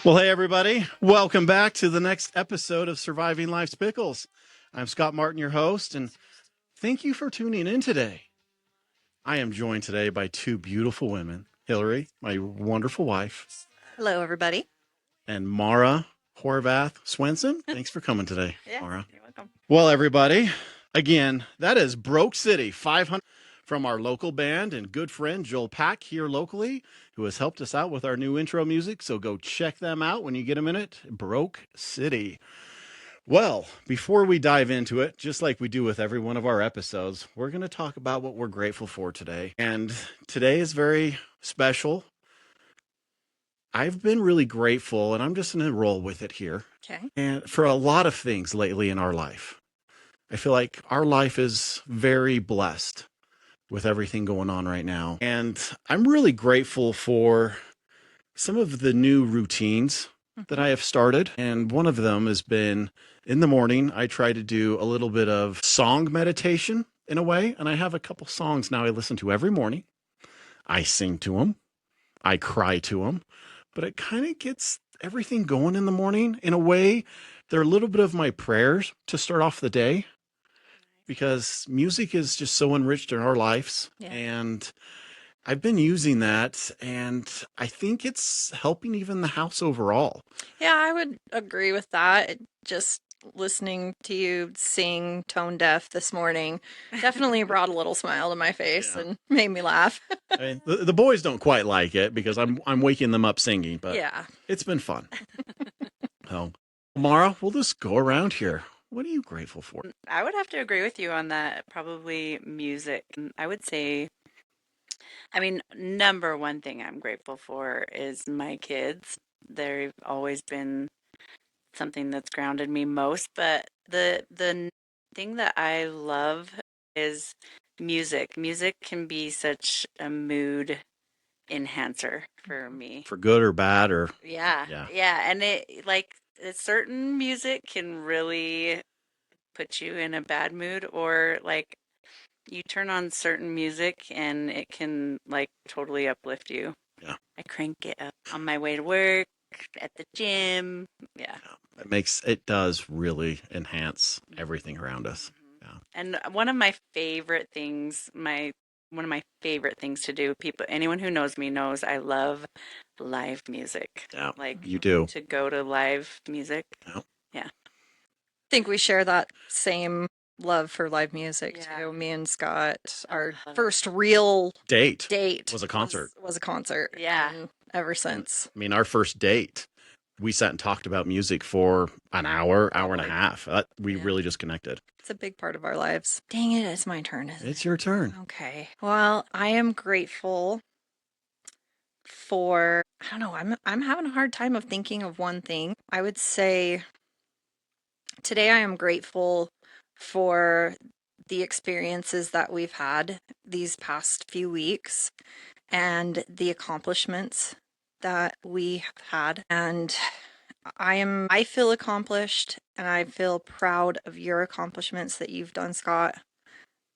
Well, hey, everybody. Welcome back to the next episode of Surviving Life's Pickles. I'm Scott Martin, your host, and thank you for tuning in today. I am joined today by two beautiful women, Hillary, my wonderful wife, Hello, everybody. and Mara Horvath Swenson. Thanks for coming today, Mara. You're welcome. Well, everybody, again, that is Broke City 500 from our local band and good friend Joel Pack here locally, who has helped us out with our new intro music. So go check them out when you get a minute. Broke City. Well, before we dive into it, just like we do with every one of our episodes, we're going to talk about what we're grateful for today. And today is very special. I've been really grateful, and I'm just going to roll with it here. Okay. And for a lot of things lately in our life, I feel like our life is very blessed with everything going on right now. And I'm really grateful for some of the new routines that I have started. And one of them has been in the morning, I try to do a little bit of song meditation in a way. And I have a couple songs now I listen to every morning. I sing to them, I cry to them, but it kind of gets everything going in the morning in a way. They're a little bit of my prayers to start off the day, because music is just so enriched in our lives. Yeah. And I've been using that, and I think it's helping even the house overall. Yeah, I would agree with that. Just listening to you sing Tone Deaf this morning definitely brought a little smile to my face and made me laugh. I mean, the boys don't quite like it because I'm waking them up singing, but Yeah. it's been fun. So, Mara, we'll just go around here. What are you grateful for? I would have to agree with you on that. Probably music. I would say, number one thing I'm grateful for is my kids. They've always been something that's grounded me most, but the thing that I love is music. Music can be such a mood enhancer for me. For good or bad or Yeah. And certain music can really put you in a bad mood, or like you turn on certain music and it can like totally uplift you. Yeah. I crank it up on my way to work, at the gym. Yeah. It does really enhance everything around us. Yeah. And one of my favorite things, to do, anyone who knows me knows I love live music. Yeah. Like You do. to go to live music. Yeah. I think we share that same love for live music Yeah. too. Me and Scott, our love first real Date was a concert. Was a concert. Yeah. And ever since. I mean, our first date, we sat and talked about music for an hour and a half. We really just connected. It's a big part of our lives. Dang it, it's my turn, isn't it? It's your turn. Okay. Well, I am grateful for, I don't know, I'm having a hard time of thinking of one thing. I would say today I am grateful for the experiences that we've had these past few weeks and the accomplishments that we have had. And I feel accomplished and I feel proud of your accomplishments that you've done, Scott.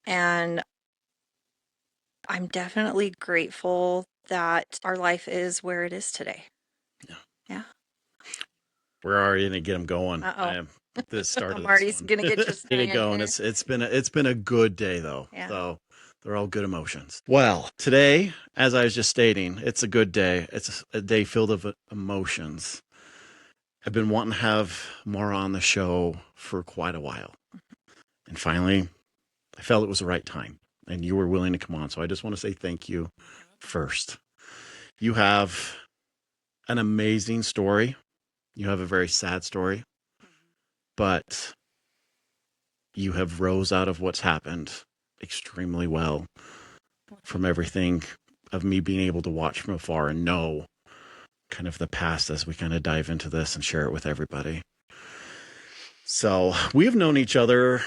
And I'm definitely grateful that our life is where it is today. Yeah. We're already going to get them going. Uh-oh. This started. Marty's going to get just get it going. It's been a good day though. Yeah. So they're all good emotions. Well, today, as I was just stating, it's a good day. It's a day filled of emotions. I've been wanting to have Mara on the show for quite a while. And finally, I felt it was the right time. And you were willing to come on. So I just want to say thank you first. You have an amazing story. You have a very sad story. But you have rose out of what's happened extremely well, from everything of me being able to watch from afar and know kind of the past as we kind of dive into this and share it with everybody. So we have known each other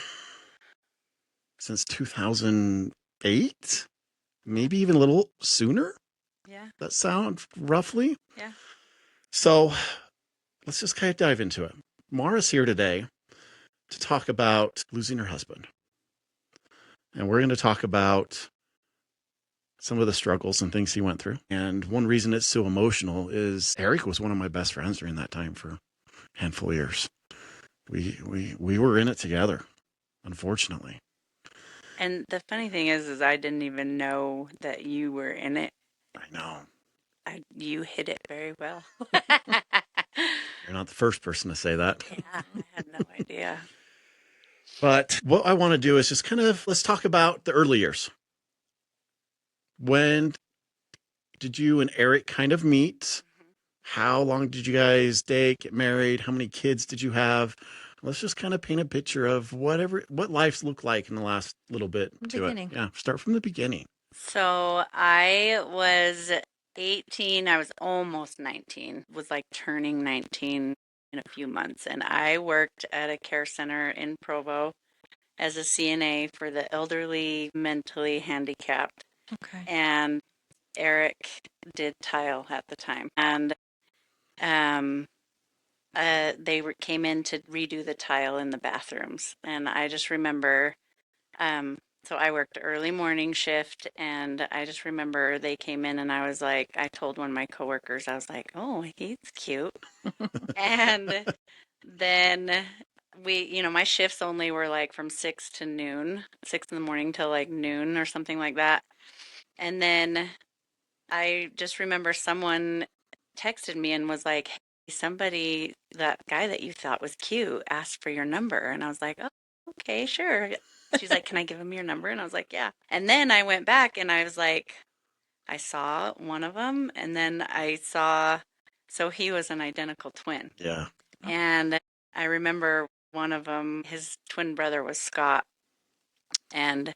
since 2008, maybe even a little sooner. Yeah. That sound roughly. Yeah. So let's just kind of dive into it. Mara's here today to talk about losing her husband. And we're going to talk about some of the struggles and things he went through. And one reason it's so emotional is Eric was one of my best friends during that time for a handful of years. We were in it together, unfortunately. And the funny thing is I didn't even know that you were in it. I know. You hid it very well. You're not the first person to say that. Yeah, I had no idea. But what I want to do is just kind of, let's talk about the early years. When did you and Eric kind of meet? How long did you guys date, get married? How many kids did you have? Let's just kind of paint a picture of what life's looked like in the last little bit to Beginning. it. Yeah, start from the beginning. So I was 18. I was almost 19. Was like turning 19 in a few months. And I worked at a care center in Provo as a CNA for the elderly mentally handicapped. Okay. And Eric did tile at the time. And came in to redo the tile in the bathrooms. And I just remember, so I worked early morning shift, and I just remember they came in, and I was like, I told one of my coworkers, I was like, oh, he's cute. And then my shifts only were like from 6 to noon, 6 in the morning till like noon or something like that. And then I just remember someone texted me and was like, hey, that guy that you thought was cute asked for your number. And I was like, oh, okay, sure. She's like, can I give him your number? And I was like, yeah. And then I went back and I was like, I saw one of them. And then so he was an identical twin. Yeah. And I remember one of them, his twin brother was Scott. And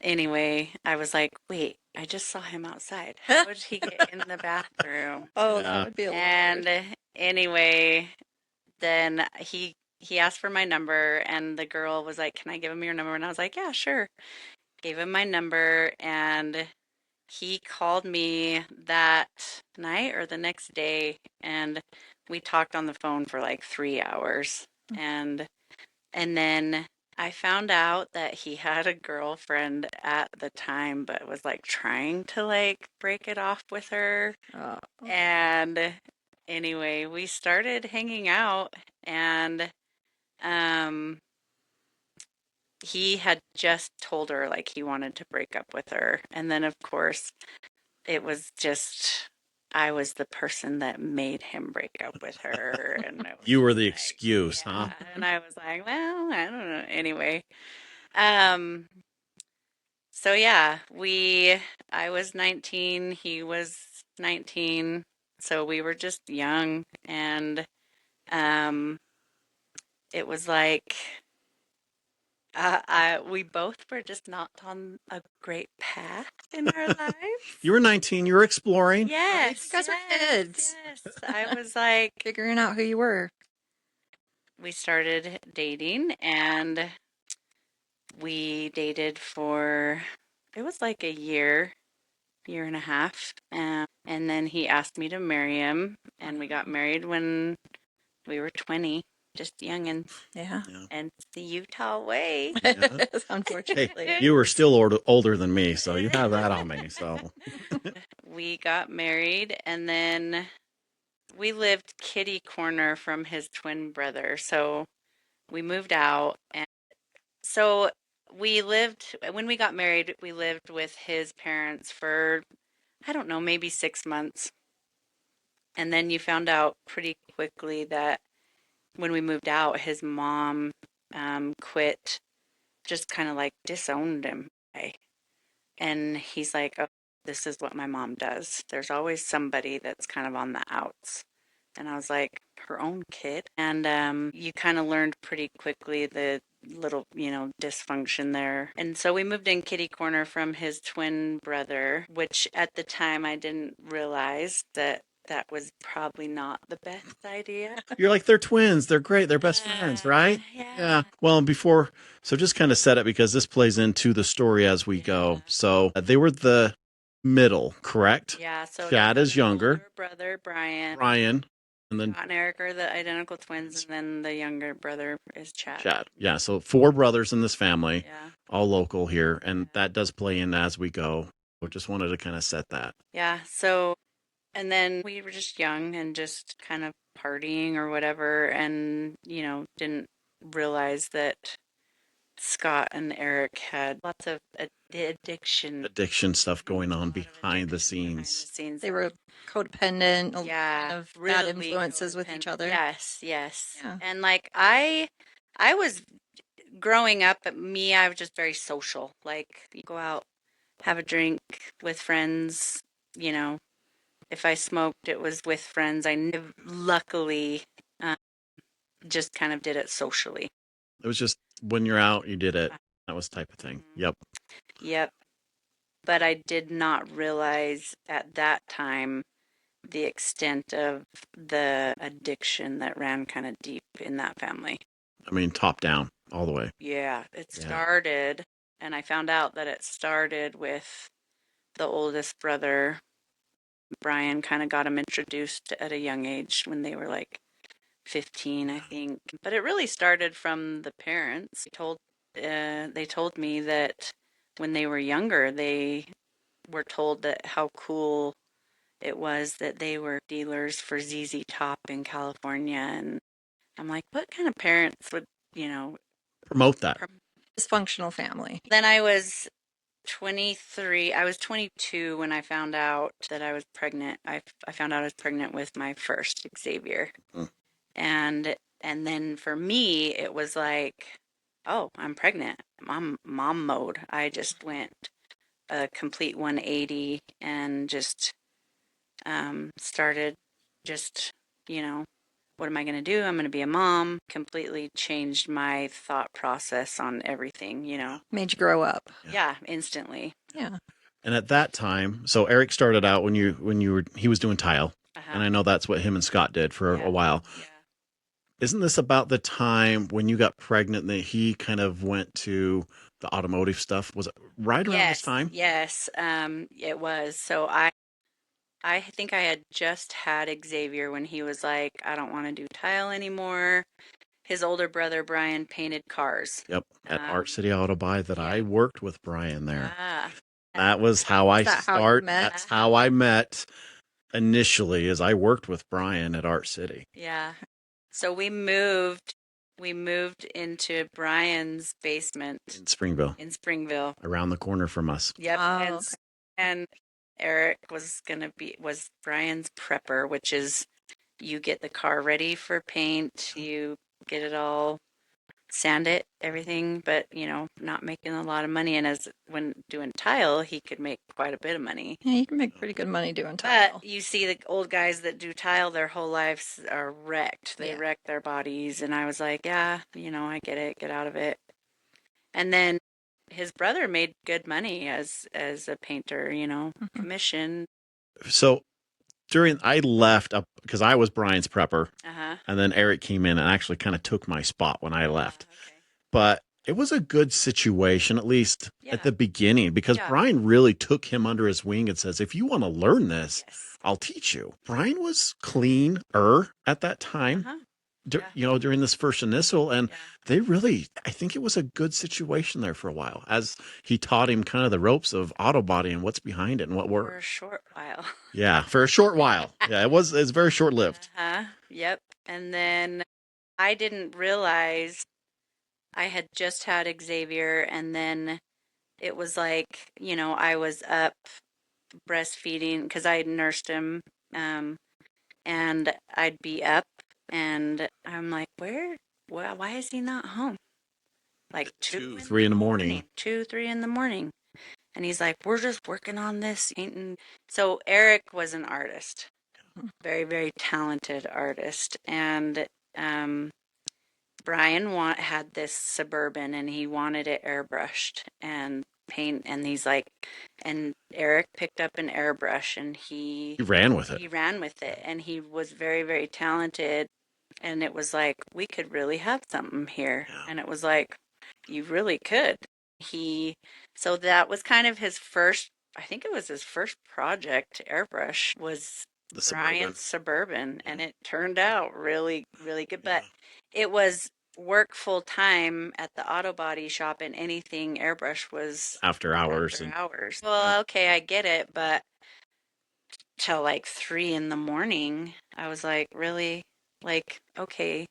anyway, I was like, wait, I just saw him outside. How did he get in the bathroom? Oh, Yeah. that would be a little And weird. anyway, then he asked for my number, and the girl was like, can I give him your number? And I was like, yeah, sure. Gave him my number, and he called me that night or the next day, and we talked on the phone for like 3 hours. And then I found out that he had a girlfriend at the time, but was like trying to like break it off with her. Oh. And anyway, we started hanging out, and um he had just told her like he wanted to break up with her. And then of course, it was just I was the person that made him break up with her, and it was You were the like, excuse, huh? yeah. And I was like, well, I don't know. Anyway, so yeah, I was 19, he was 19, so we were just young, and um, it was like we both were just not on a great path in our lives. You were 19, you were exploring. Yes, You guys were kids. yes. I was like, Figuring out who you were. we started dating, and we dated for, it was like a year and a half. And then he asked me to marry him, and we got married when we were 20, just youngins. Yeah. Yeah. And it's the Utah way. Yeah. Unfortunately. Hey, you were still older than me, so you have that on me. So We got married, and then we lived kitty corner from his twin brother. So we moved out, and so when we got married, we lived with his parents for, I don't know, maybe 6 months. And then you found out pretty quickly that when we moved out, his mom quit, just kind of like disowned him. And he's like, oh, this is what my mom does. There's always somebody that's kind of on the outs. And I was like, her own kid. And you kind of learned pretty quickly the little, dysfunction there. And so we moved in kitty corner from his twin brother, which at the time I didn't realize that was probably not the best idea. you're like, they're twins. They're great. They're best friends, right? Yeah. Well, so just kind of set it because this plays into the story as we go. So they were the middle, correct? Yeah. So Chad is younger. older brother, Brian. Brian, and then Scott and Eric are the identical twins, and then the younger brother is Chad. Chad. Yeah. So 4 brothers in this family, Yeah. all local here. And that does play in as we go. I just wanted to kind of set that. Yeah. So, and then we were just young and just kind of partying or whatever, and, didn't realize that Scott and Eric had lots of addiction, Addiction stuff going a on lot of behind the addiction behind the scenes. scenes. They were codependent, kind Yeah, of bad really influences with each codependent. other. Yes, yes. Yeah. And like I was growing up, I was just very social. Like you go out, have a drink with friends, you know. If I smoked, it was with friends. Luckily uh, just kind of did it socially. It was just when you're out, you did it. Uh, That was the type of thing. mhm. Yep. Yep. But I did not realize at that time the extent of the addiction that ran kind of deep in that family. I mean, top down all the way. Yeah, it Yeah. started, and I found out that it started with the oldest brother. Brian kind of got him introduced at a young age when they were like 15, I think. But it really started from the parents. They told me that when they were younger, they were told that how cool it was that they were dealers for ZZ Top in California. And I'm like, what kind of parents would, you know, Promote that. Dysfunctional family. Then I was 23. I was 22 when I found out that I was pregnant. I found out I was pregnant with my first Xavier. Mm. And then for me it was like, oh, I'm pregnant. Mom mode. I just went a complete 180 and just started just, you know, what am I going to do? I'm going to be a mom. Completely changed my thought process on everything, Made you grow up. Yeah, instantly. Yeah. And at that time, so Eric started out when you were he was doing tile, and I know that's what him and Scott did for a while. Yeah. Isn't this about the time when you got pregnant that he kind of went to the automotive stuff? Was it right around this time? Yes, it was. So I think I had just had Xavier when he was like, I don't want to do tile anymore. His older brother Brian painted cars. Yep, at Art City Auto Buy that I worked with Brian there. Ah, That was how I start. That's how I met initially, as I worked with Brian at Art City. yeah. So we moved into Brian's basement In Springville. Around the corner from us. Yep. Oh, And Eric was Brian's prepper, which is you get the car ready for paint, you get it all, sand it, everything, but not making a lot of money. And when doing tile, he could make quite a bit of money. Yeah, you can make pretty good money doing tile. But you see the old guys that do tile, their whole lives are wrecked. They wreck their bodies. And I was like, yeah, I get it, get out of it. And then his brother made good money as a painter, commission. So I left up because I was Brian's prepper, and then Eric came in and actually kind of took my spot when I left. Okay. But it was a good situation, at least at the beginning, because Brian really took him under his wing and says, if you want to learn this, I'll teach you. Brian was cleaner at that time. During this first initial, and they really, I think it was a good situation there for a while as he taught him kind of the ropes of auto body and what's behind it and what worked. For a short while. Yeah, for a short while. Yeah, it's very short lived. Yep. And then I didn't realize I had just had Xavier, and then it was like, I was up breastfeeding because I had nursed him, and I'd be up. And I'm like, why is he not home? Like 2, 3 in the morning. 2, 3 in the morning. And he's like, we're just working on this. So Eric was an artist, very, very talented artist. And Brian had this Suburban, and he wanted it airbrushed and paint. And he's like, and Eric picked up an airbrush, and he ran with it. He ran with it, and he was very, very talented. And it was like, we could really have something here. Yeah. And it was like, you really could. So that was kind of his first, I think it was his first project, airbrush, was Brian's Suburban. And it turned out really, really good. But it was work full time at the auto body shop, and anything airbrush was After hours after and hours. Well, okay, I get it, but till like 3 in the morning, I was like, really? Like, okay.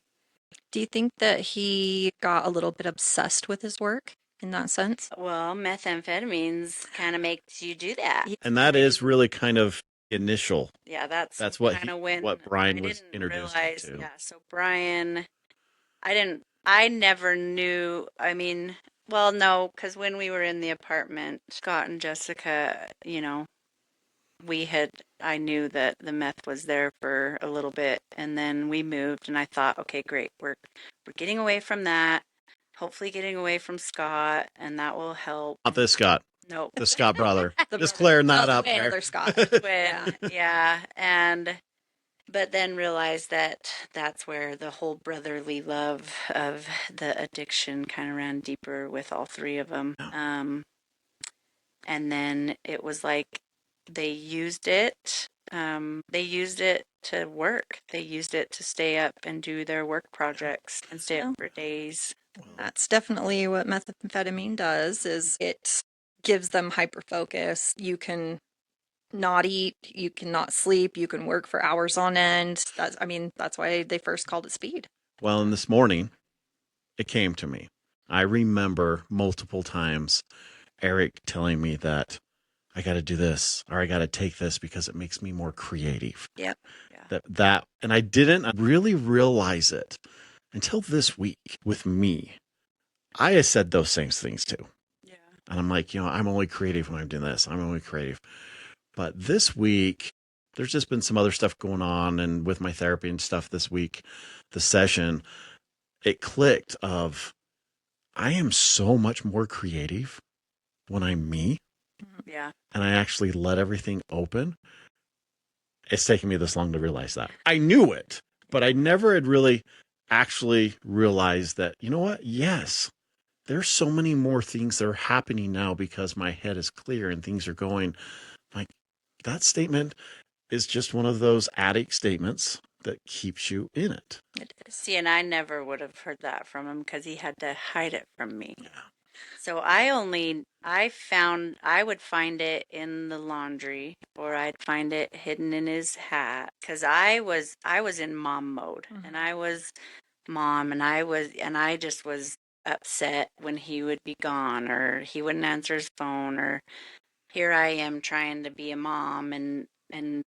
Do you think that he got a little bit obsessed with his work in that sense? Well, methamphetamines kind of makes you do that. and that is really kind of initial. Yeah, that's That's kind of when what I Brian was didn't introduced him realize. to. Yeah, so Brian, I never knew. I mean, well, no, because when we were in the apartment, Scott and Jessica, I knew that the meth was there for a little bit, and then we moved, and I thought, okay, great, we're getting away from that. Hopefully, getting away from Scott, and that will help. Not this Scott, Nope. the Scott brother. The Just brother. clearing that Oh, up okay, there. another Scott. Twin, yeah, but then realized that that's where the whole brotherly love of the addiction kind of ran deeper with all three of them. And then it was like they used it. They used it to work. They used it to stay up and do their work projects and stay up for days. That's definitely what methamphetamine does, is it gives them hyper focus. You can not eat, you can not sleep, you can work for hours on end. That's why they first called it speed. Well, and this morning, it came to me. I remember multiple times Eric telling me that I got to do this or I got to take this because it makes me more creative. Yep. Yeah. And I didn't really realize it until this week with me. I had said those same things too. Yeah. And I'm like, I'm only creative when I'm doing this. I'm only creative. But this week, there's just been some other stuff going on. And with my therapy and stuff this week, the session, it clicked of I am so much more creative when I'm me. Yeah. And I actually let everything open. It's taken me this long to realize that. I knew it, but I never had really actually realized that, you know what? Yes, there's so many more things that are happening now because my head is clear and things are going like that statement is just one of those addict statements that keeps you in it. It is. See, and I never would have heard that from him because he had to hide it from me. Yeah. So I would find it in the laundry or I'd find it hidden in his hat because I was in mom mode and I was mom and I just was upset when he would be gone or he wouldn't answer his phone or here I am trying to be a mom and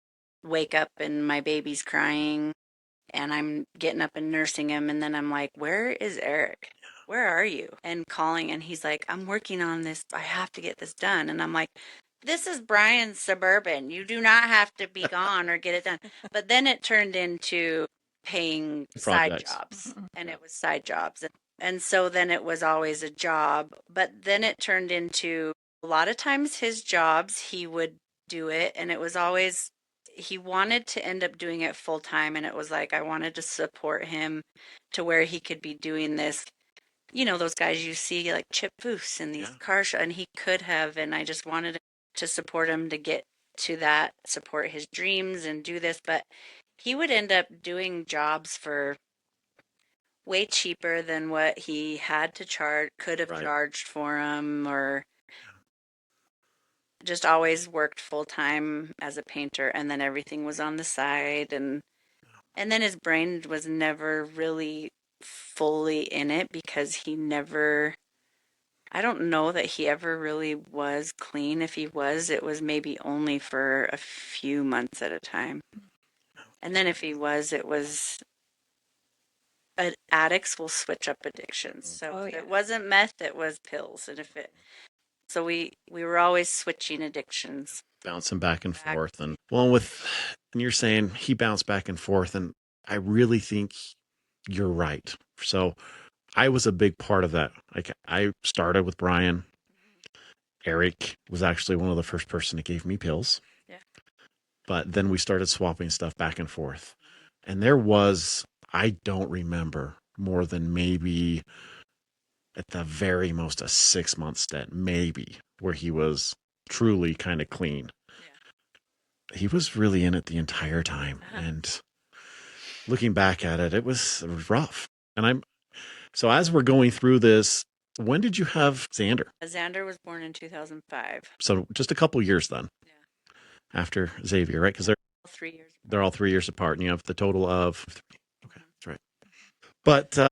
wake up and my baby's crying and I'm getting up and nursing him. And then I'm like, where is Eric? Where are you? And calling, and he's like, I'm working on this. I have to get this done. And I'm like, this is Brian's Suburban. You do not have to be gone or get it done. But then it turned into paying side Projects. jobs, and it was side jobs. And so then it was always a job. But then it turned into a lot of times his jobs, he would do it, and it was always he wanted to end up doing it full time, and it was like I wanted to support him to where he could be doing this. Those guys you see like Chip Foose in these car shows, and he could have, and I just wanted to support him to get to that, support his dreams and do this, but he would end up doing jobs for way cheaper than what he had to could have charged for him, or just always worked full time as a painter, and then everything was on the side, and then his brain was never really fully in it because I don't know that he ever really was clean. If he was, it was maybe only for a few months at a time. And then if he was, it was addicts will switch up addictions. So if it wasn't meth, it was pills. So we were always switching addictions. Bouncing back and forth. And you're saying he bounced back and forth, and I really think you're right. So I was a big part of that. Like I started with Brian. Eric was actually one of the first person that gave me pills. Yeah. But then we started swapping stuff back and forth. And I don't remember more than maybe at the very most a 6-month stint, maybe, where he was truly kind of clean. Yeah. He was really in it the entire time. And looking back at it, it was rough. And So as we're going through this, when did you have Xander? Xander was born in 2005. So just a couple years then. Yeah. After Xavier, right? Because 3 years. they're all 3 years apart, and you have the total of 3. Okay, that's right. But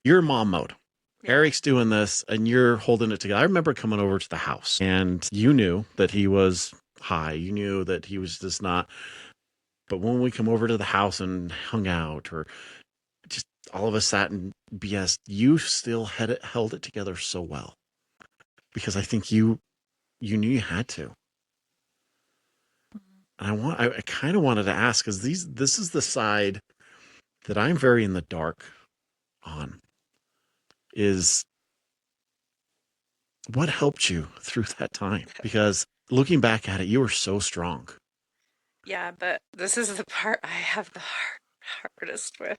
you're mom mode. Yeah. Eric's doing this, and you're holding it together. I remember coming over to the house, and you knew that he was high. You knew that he was just not. But when we come over to the house and hung out, or just all of us sat and BS, you still held it together so well, because I think you knew you had to. And I kind of wanted to ask, because this is the side that I'm very in the dark on, is what helped you through that time? Because looking back at it, you were so strong. Yeah, but this is the part I have the hardest with.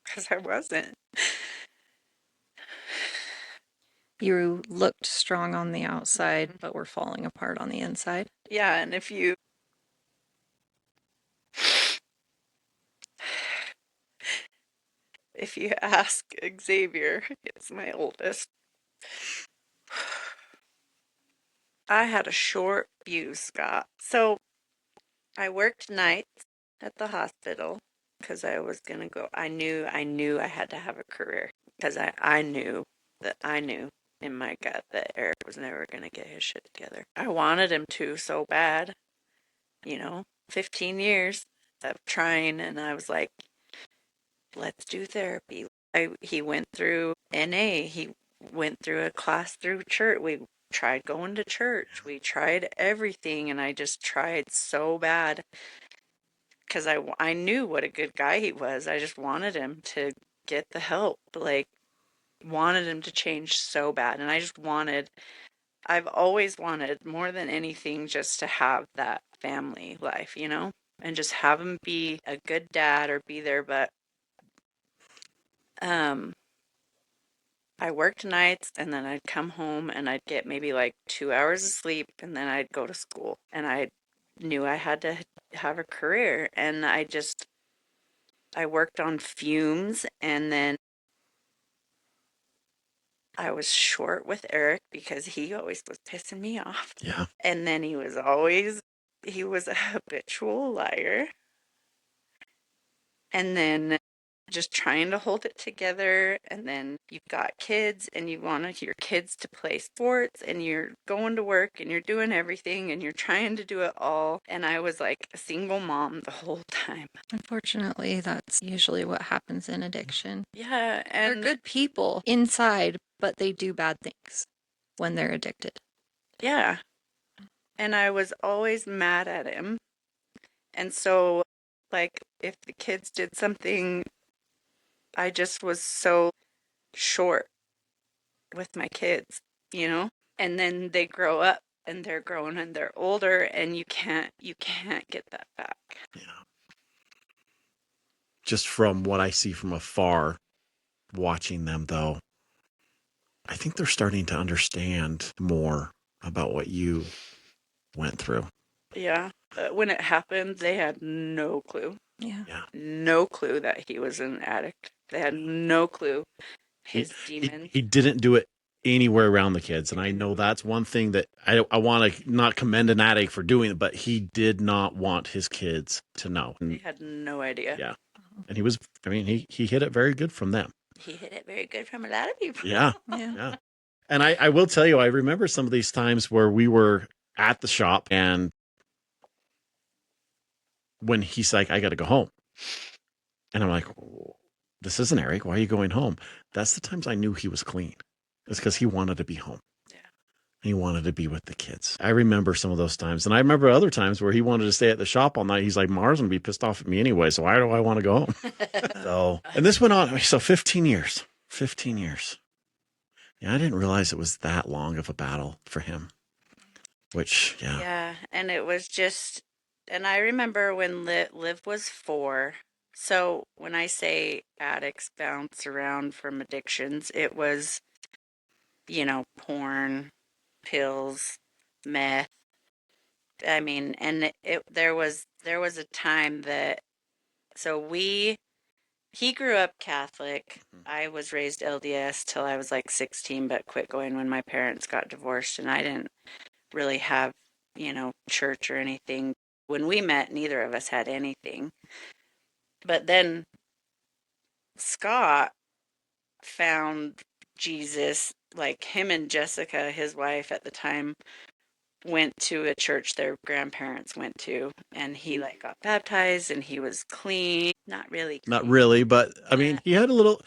Because I wasn't. You looked strong on the outside, but were falling apart on the inside. Yeah, and if you ask Xavier, it's my oldest, I had a short fuse, Scott. So I worked nights at the hospital because I was gonna go. I knew I had to have a career, because I knew in my gut that Eric was never gonna get his shit together. I wanted him to so bad, 15 years of trying, and I was like, let's do therapy. He went through NA. He went through a class through church. We tried going to church. We tried everything, and I just tried so bad because I knew what a good guy he was. I just wanted him to get the help, like wanted him to change so bad. And I've always wanted more than anything just to have that family life, and just have him be a good dad or be there. But I worked nights, and then I'd come home and I'd get maybe like 2 hours of sleep, and then I'd go to school, and I knew I had to have a career, and I worked on fumes, and then I was short with Eric because he always was pissing me off. Yeah. And then he was a habitual liar. And then just trying to hold it together. And then you've got kids, and you want your kids to play sports, and you're going to work, and you're doing everything, and you're trying to do it all. And I was like a single mom the whole time. Unfortunately, that's usually what happens in addiction. Yeah, They're good people inside, but they do bad things when they're addicted. Yeah. And I was always mad at him. And so, like, if the kids did something, I just was so short with my kids, And then they grow up, and they're grown, and they're older, and you can't get that back. Yeah. Just from what I see from afar, watching them though, I think they're starting to understand more about what you went through. Yeah. When it happened, they had no clue. Yeah. No clue that he was an addict. They had no clue his demons. He didn't do it anywhere around the kids. And I know that's one thing that I want to not commend an addict for doing it, but he did not want his kids to know. They had no idea. Yeah. And he hit it very good from them. He hit it very good from a lot of people. Yeah. Yeah. And I will tell you, I remember some of these times where we were at the shop, and when he's like, I got to go home. And I'm like, this isn't Eric. Why are you going home? That's the times I knew he was clean. It's because he wanted to be home. Yeah. He wanted to be with the kids. I remember some of those times. And I remember other times where he wanted to stay at the shop all night. He's like, Mars going to be pissed off at me anyway. So why do I want to go home? And this went on. So 15 years. 15 years. Yeah, I didn't realize it was that long of a battle for him. Which, yeah. Yeah. And it was just, and I remember when Liv was 4. So when I say addicts bounce around from addictions, it was, porn, pills, meth. I mean, and there was a time that He grew up Catholic. Mhm. I was raised LDS till I was like 16, but quit going when my parents got divorced, and I didn't really have, church or anything. When we met, neither of us had anything. But then Scott found Jesus, like him and Jessica, his wife at the time, went to a church their grandparents went to, and he like got baptized and he was clean. Not really Not clean. really, but I mean, He had a little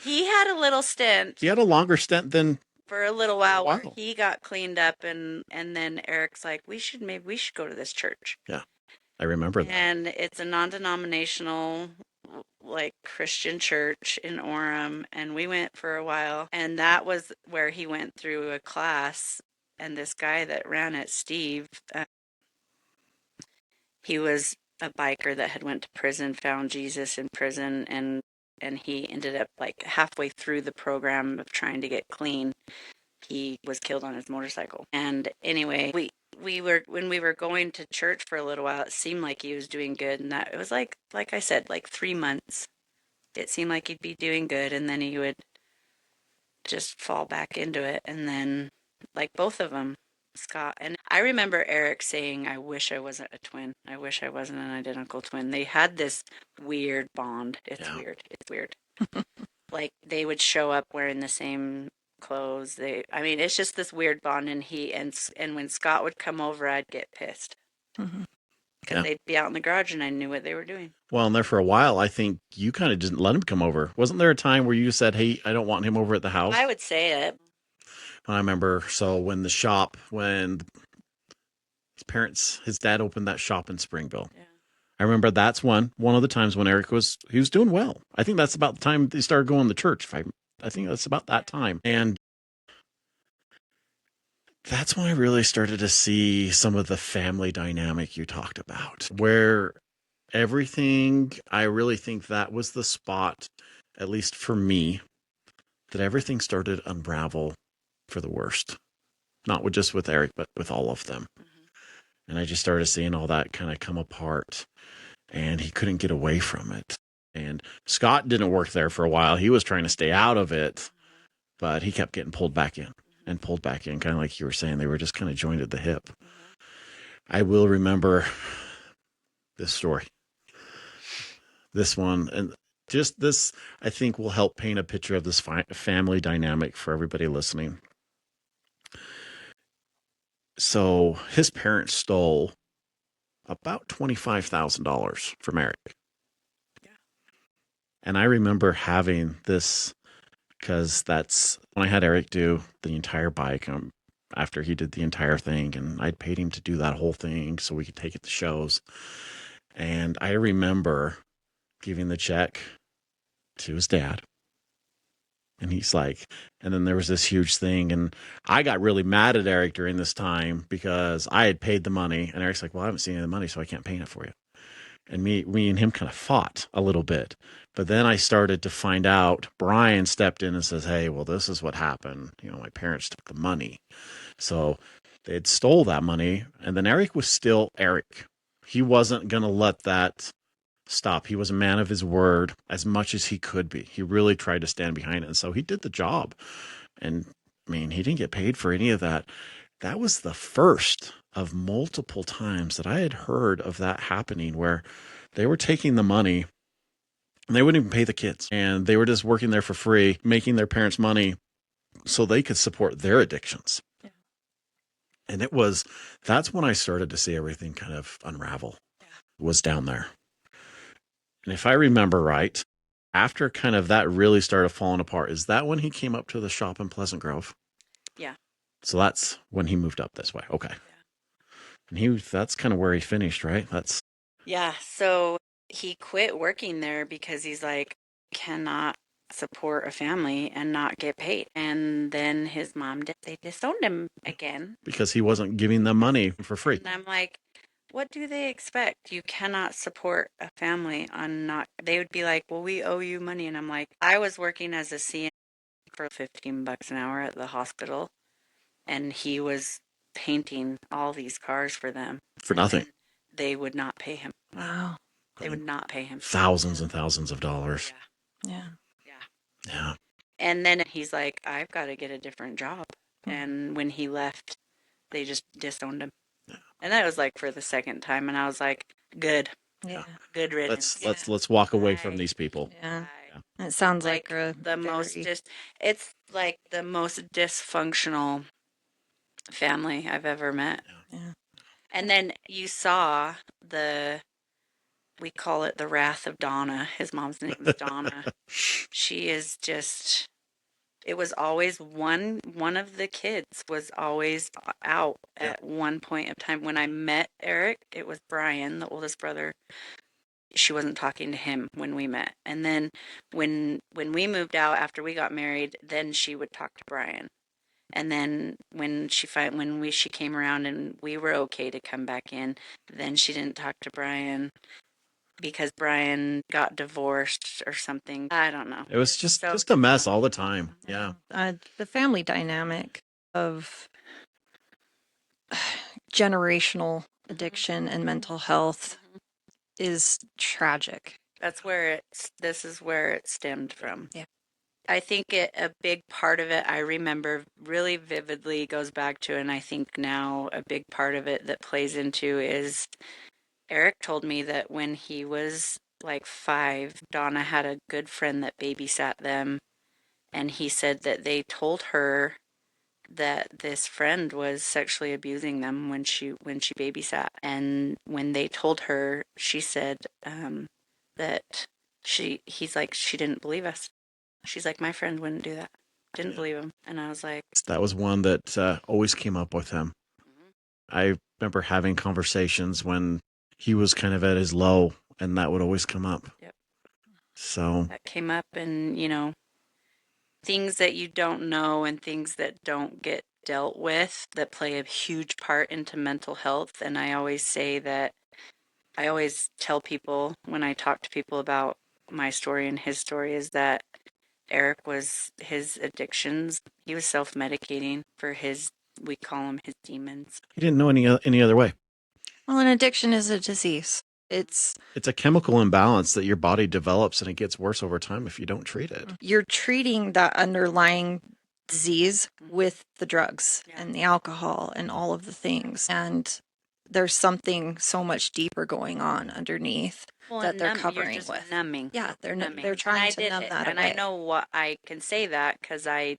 stint he had a longer stint than for a little a while where while. he got cleaned up, and then Eric's like, maybe we should go to this church. Yeah, I remember that. And it's a non-denominational like Christian church in Orem, and we went for a while, and that was where he went through a class, and this guy that ran it, Steve, he was a biker that had went to prison, found Jesus in prison, and he ended up like halfway through the program of trying to get clean, he was killed on his motorcycle. And anyway, we were when we were going to church for a little while, it seemed like he was doing good, and that it was like I said, like 3 months. It seemed like he'd be doing good, and then he would just fall back into it, and then like both of them, Scott and I remember Eric saying, "I wish I wasn't a twin. I wish I wasn't an identical twin." They had this weird bond. It's Yeah. weird. It's weird. Like they would show up wearing the same clothes. I mean, it's just this weird bond. And and when Scott would come over, I'd get pissed because Yeah. they'd be out in the garage, and I knew what they were doing. Well, and there for a while, I think you kind of didn't let him come over. Wasn't there a time where you said, "Hey, I don't want him over at the house"? I would say it. I remember. So when his dad opened that shop in Springville. Yeah. I remember that's one of the times when Eric was doing well. I think that's about the time they started going to church. I think that's about that time, and that's when I really started to see some of the family dynamic you talked about, where everything. I really think that was the spot, at least for me, that everything started to unravel for the worst. Not just with Eric, but with all of them. And I just started seeing all that kind of come apart, and he couldn't get away from it. And Scott didn't work there for a while. He was trying to stay out of it, but he kept getting pulled back in and pulled back in, kind of like you were saying. They were just kind of joined at the hip. I will remember this story. This one, and just this, I think, will help paint a picture of this family dynamic for everybody listening. So his parents stole about $25,000 from Eric. Yeah. And I remember having this, because that's when I had Eric do the entire bike after he did the entire thing. And I'd paid him to do that whole thing so we could take it to shows. And I remember giving the check to his dad. And he's like, and then there was this huge thing. And I got really mad at Eric during this time because I had paid the money. And Eric's like, well, I haven't seen any of the money, so I can't paint it for you. And me and him kind of fought a little bit. But then I started to find out, Brian stepped in and says, hey, well, this is what happened. My parents took the money. So they had stole that money. And then Eric was still Eric. He wasn't going to let that stop. He was a man of his word as much as he could be. He really tried to stand behind it. And so he did the job. And I mean, he didn't get paid for any of that. That was the first of multiple times that I had heard of that happening, where they were taking the money and they wouldn't even pay the kids. And they were just working there for free, making their parents money so they could support their addictions. Yeah. And that's when I started to see everything kind of unravel. Yeah. Was down there. And if I remember right, after kind of that really started falling apart, is that when he came up to the shop in Pleasant Grove? Yeah. So that's when he moved up this way. Okay. Yeah. And that's kind of where he finished, right? Yeah. So he quit working there because he's like, cannot support a family and not get paid. And then his mom, they disowned him again. Because he wasn't giving them money for free. And I'm like, what do they expect? You cannot support a family on not, they would be like, well, we owe you money. And I'm like, I was working as a CNA for $15 an hour at the hospital, and he was painting all these cars for them. For nothing. They would not pay him. Wow. They would not pay him. Thousands and thousands of dollars. Yeah. Yeah. And then he's like, I've got to get a different job. And when he left, they just disowned him. And that was like for the second time. And I was like, good. Yeah. Good riddance. Let's walk away from these people. Yeah. Bye. It sounds like It's like the most dysfunctional family I've ever met. Yeah. And then you saw we call it the wrath of Donna. His mom's name is Donna. She is just, it was always one of the kids was always out at one point of time. When I met Eric, it was Brian, the oldest brother. She wasn't talking to him when we met. And then when we moved out after we got married, then she would talk to Brian. And then when she came around and we were okay to come back in, then she didn't talk to Brian because Brian got divorced or something. I don't know. It was just a mess all the time. Yeah. The family dynamic of generational addiction and mental health is tragic. This is where it stemmed from. Yeah. I think a big part of it I remember really vividly goes back to, and I think now a big part of it that plays into is Eric told me that when he was like 5, Donna had a good friend that babysat them, and he said that they told her that this friend was sexually abusing them when she babysat, and when they told her, she said that he's like, she didn't believe us. She's like, my friend wouldn't do that. Didn't believe him. And I was like, that was one that always came up with him. I remember having conversations when he was kind of at his low, and that would always come up. Yep. So that came up, and things that you don't know and things that don't get dealt with that play a huge part into mental health. And I always tell people when I talk to people about my story and his story is that Eric was his addictions. He was self-medicating for we call them his demons. He didn't know any other way. Well, an addiction is a disease. It's a chemical imbalance that your body develops, and it gets worse over time if you don't treat it. You're treating that underlying disease with the drugs and the alcohol and all of the things. And there's something so much deeper going on underneath that they're covering with. Numbing. Yeah, numbing. They're trying to numb that and away. I know what I can say that because I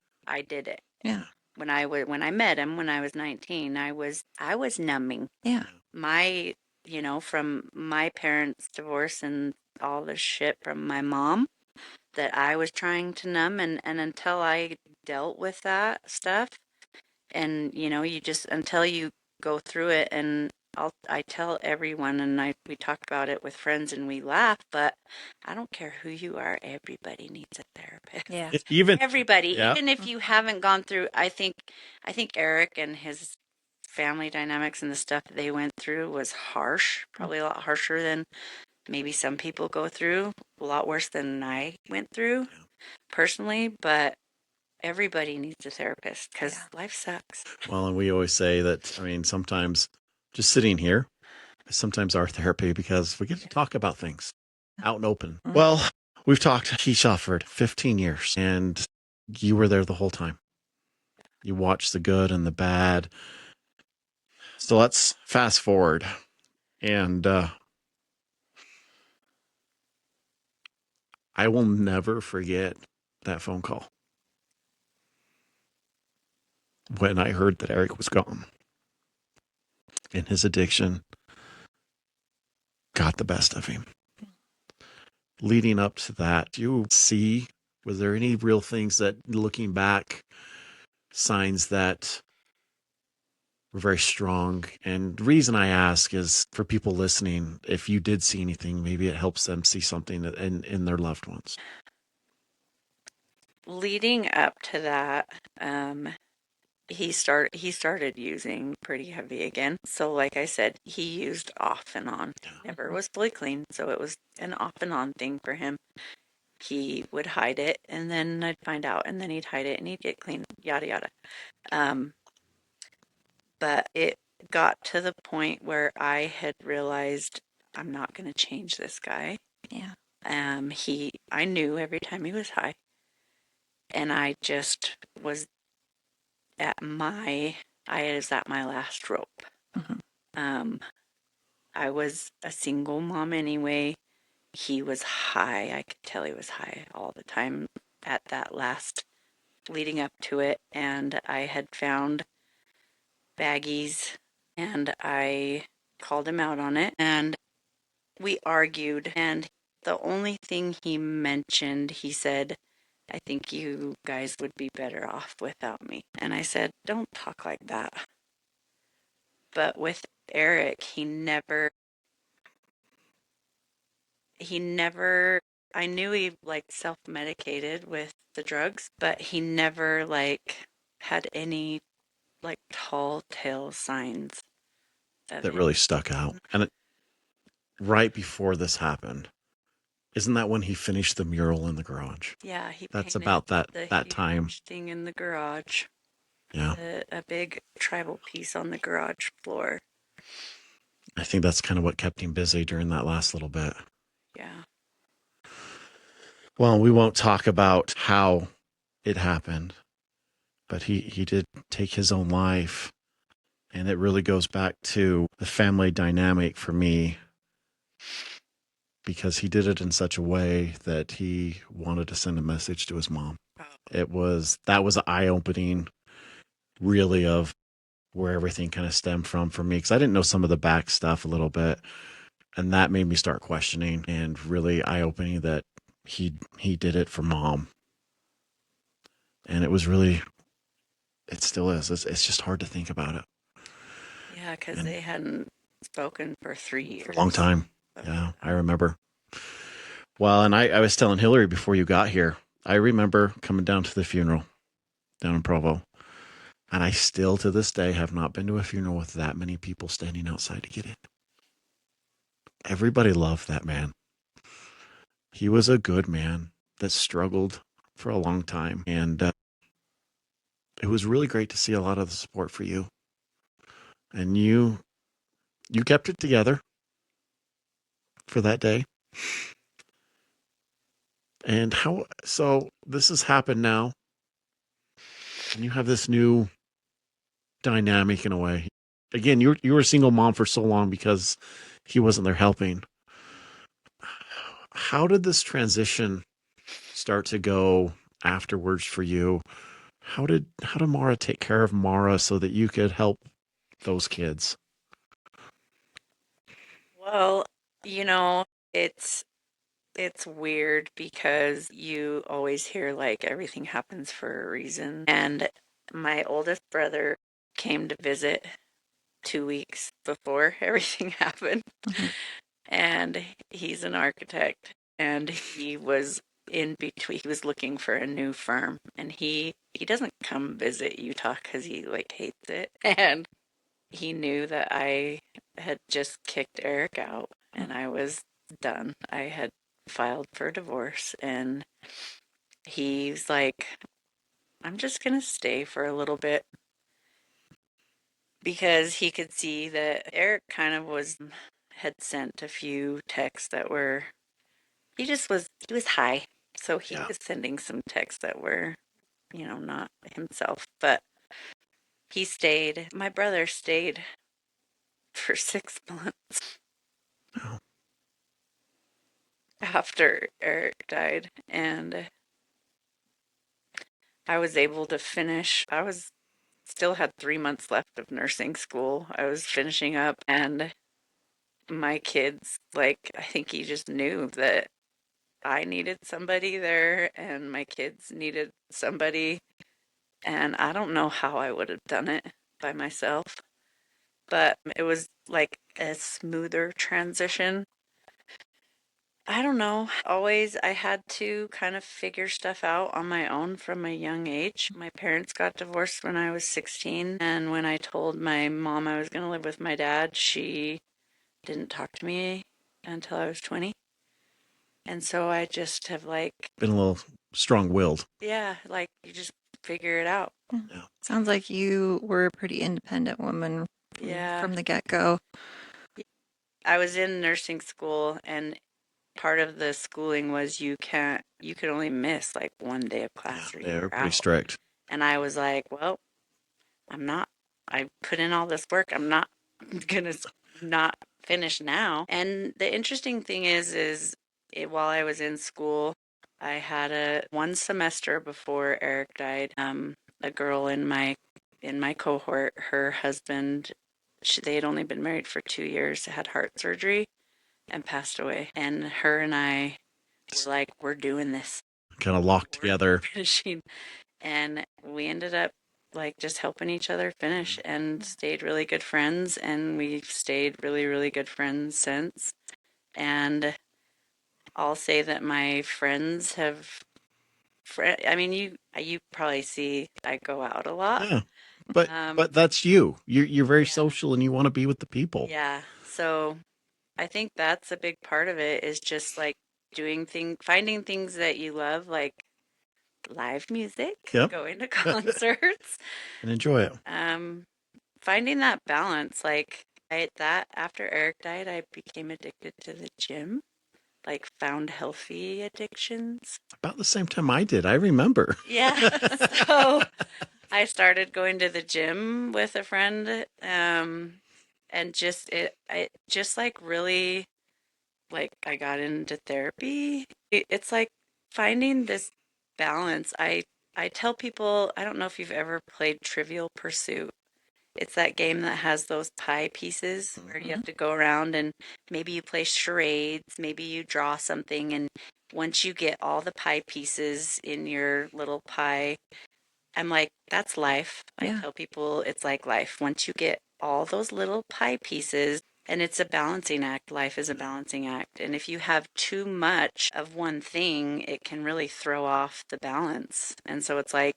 did it. Yeah. When I met him when I was 19, I was numbing. Yeah. From my parents' divorce and all the shit from my mom that I was trying to numb, and until I dealt with that stuff, and you just until you go through it, and I tell everyone, and we talk about it with friends and we laugh, but I don't care who you are, everybody needs a therapist. Yeah. Even everybody, even if you haven't gone through, I think Eric and his family dynamics and the stuff that they went through was harsh, probably a lot harsher than maybe some people go through, a lot worse than I went through personally, but everybody needs a therapist because life sucks. Well, and we always say that, sometimes just sitting here is sometimes our therapy because we get to talk about things out and open. Mm-hmm. Well, we've talked, he suffered 15 years and you were there the whole time. You watched the good and the bad. So let's fast forward, and I will never forget that phone call when I heard that Eric was gone and his addiction got the best of him. Leading up to that, was there any real things that, looking back, signs that were very strong? And the reason I ask is for people listening, if you did see anything, maybe it helps them see something in their loved ones. Leading up to that, he started using pretty heavy again. So like I said, he used off and on. Never was fully clean, so it was an off and on thing for him. He would hide it, and then I'd find out, and then he'd hide it, and he'd get clean, yada yada. But it got to the point where I had realized I'm not going to change this guy. Yeah. I knew every time he was high, and I just was I was at my last rope. Mhm. I was a single mom anyway. He was high. I could tell he was high all the time at that last leading up to it. And I had found baggies and I called him out on it and we argued. And the only thing he mentioned, he said, I think you guys would be better off without me. And I said, don't talk like that. But with Eric, he never, I knew he like self-medicated with the drugs, but he never like had any like tall tale signs of That it. really stuck out. And right before this happened, isn't that when he finished the mural in the garage? Yeah, he That's painted about the that time. huge thing in the garage. Yeah. A big tribal piece on the garage floor. I think that's kind of what kept him busy during that last little bit. Yeah. Well, we won't talk about how it happened, but he did take his own life. And it really goes back to the family dynamic for me, because he did it in such a way that he wanted to send a message to his mom. That was eye-opening, really, of where everything kind of stemmed from for me, because I didn't know some of the back stuff a little bit, and that made me start questioning, and really eye-opening that he did it for mom. And it was really, it still is. It's just hard to think about it. Yeah, because they hadn't spoken for 3 years. For a long time. Yeah, I remember. Well, and I was telling Hillary before you got here, I remember coming down to the funeral down in Provo. And I still, to this day, have not been to a funeral with that many people standing outside to get in. Everybody loved that man. He was a good man that struggled for a long time. And it was really great to see a lot of the support for you. And you kept it together for that day. And so this has happened now. And you have this new dynamic in a way. Again, you were a single mom for so long because he wasn't there helping. How did this transition start to go afterwards for you? How did Mara take care of Mara so that you could help those kids? Well, it's weird because you always hear like everything happens for a reason. And my oldest brother came to visit 2 weeks before everything happened. Mhm. And he's an architect and he was in between, he was looking for a new firm and he doesn't come visit Utah because he like hates it. And he knew that I had just kicked Eric out and I was done. I had filed for divorce and he's like, I'm just gonna stay for a little bit because he could see that Eric kind of had sent a few texts that were he was high. So he was sending some texts that were, not himself. But he stayed. My brother stayed for 6 months Oh. after Eric died. And I was able to finish. Still had 3 months left of nursing school. I was finishing up and my kids, like, I think he just knew that I needed somebody there and my kids needed somebody. And I don't know how I would have done it by myself, but it was like a smoother transition. I don't know. Always I had to kind of figure stuff out on my own from a young age. My parents got divorced when I was 16, and when I told my mom I was going to live with my dad, she didn't talk to me until I was 20. And so I just have like Been a little strong-willed. Yeah, like you just figure it out. Yeah. Sounds like you were a pretty independent woman Yeah. from the get-go. I was in nursing school, and part of the schooling was you could only miss like one day of Yeah, class or you they're were pretty out. strict. And I was like, well, I'm not, I put in all this work. I'm not gonna not finish now. And the interesting thing while I was in school, I had a one semester before Eric died. A girl in my cohort, her husband, they had only been married for 2 years, had heart surgery and passed away. And her and I were like, we're doing this. Kind of locked We're together. finishing. And we ended up like just helping each other finish and stayed really good friends. And we've stayed really, really good friends since. And I'll say that my friends have, I mean, you probably see I go out a lot. Yeah. But Um, that's you. You're very yeah, social and you want to be with the people. yeah. So I think that's a big part of it is just like finding things that you love, like live music, Yep. going to concerts, And enjoy it. um, finding that balance. Like that after Eric died, I became addicted to the gym, like found healthy addictions. About the same time I did. I remember. Yeah. So I started going to the gym with a friend, and I just like really like I got into therapy. It's like finding this balance. I tell people, I don't know if you've ever played Trivial Pursuit. It's that game that has those pie pieces where you Mhm. have to go around and maybe you play charades, maybe you draw something, and once you get all the pie pieces in your little pie, I'm like, that's life. I Yeah. tell people it's like life. Once you get all those little pie pieces, and it's a balancing act, life is a balancing act. And if you have too much of one thing, it can really throw off the balance. And so it's like,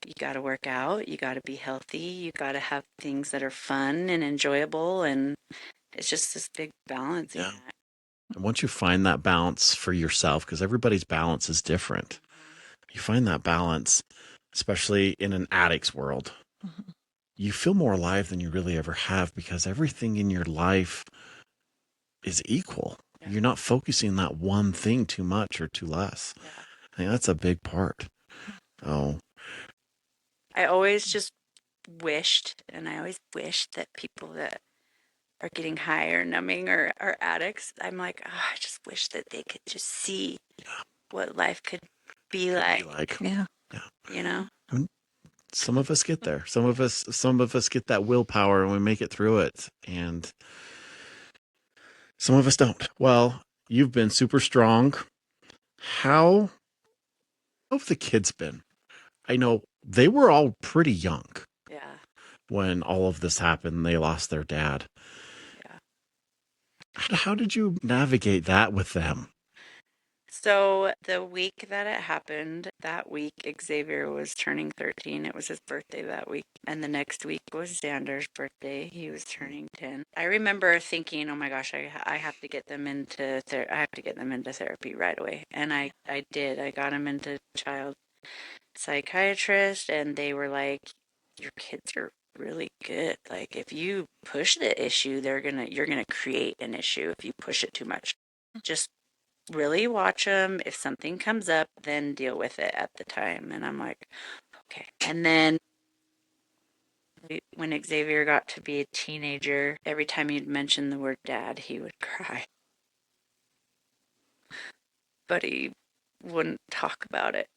you got to work out, you got to be healthy, you got to have things that are fun and enjoyable. And it's just this big balancing Yeah. act. And once you find that balance for yourself, because everybody's balance is different, you find that balance, especially in an addict's world, Mhm. you feel more alive than you really ever have because everything in your life is equal. Yeah. You're not focusing on that one thing too much or too less. Yeah. I think that's a big part. Oh, I always just wished, and I always wish that people that are getting high or numbing or are addicts, I'm like, oh, I just wish that they could just see what life could be could be like, like, Yeah. yeah. you know? I mean, some of us get there. Some of us get that willpower and we make it through it. And some of us don't. Well, you've been super strong. How have the kids been? I know they were all pretty young Yeah, when all of this happened. They lost their dad. yeah. How did you navigate that with them? So the week that it happened, that week Xavier was turning 13. It was his birthday that week. And the next week was Xander's birthday. He was turning 10. I remember thinking, "Oh my gosh, I have to get them into I have to get them into therapy right away." And I did. I got them into child psychiatrist and they were like, "Your kids are really good. Like if you push the issue, you're going to create an issue if you push it too much. Just really watch them. If something comes up, then deal with it at the time." And I'm like, okay. And then when Xavier got to be a teenager, every time he'd mention the word dad, he would cry. But he wouldn't talk about it.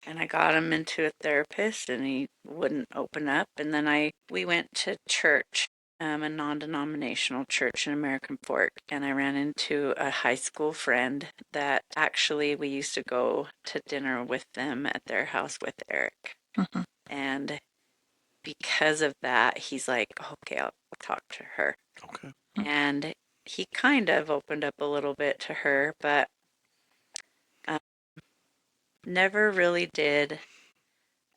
And I got him into a therapist and he wouldn't open up. And then we went to church, a non-denominational church in American Fork, and I ran into a high school friend that actually we used to go to dinner with them at their house with Eric. Mhm. And because of that, he's like, okay, I'll talk to her. Okay. And he kind of opened up a little bit to her, but um, never really did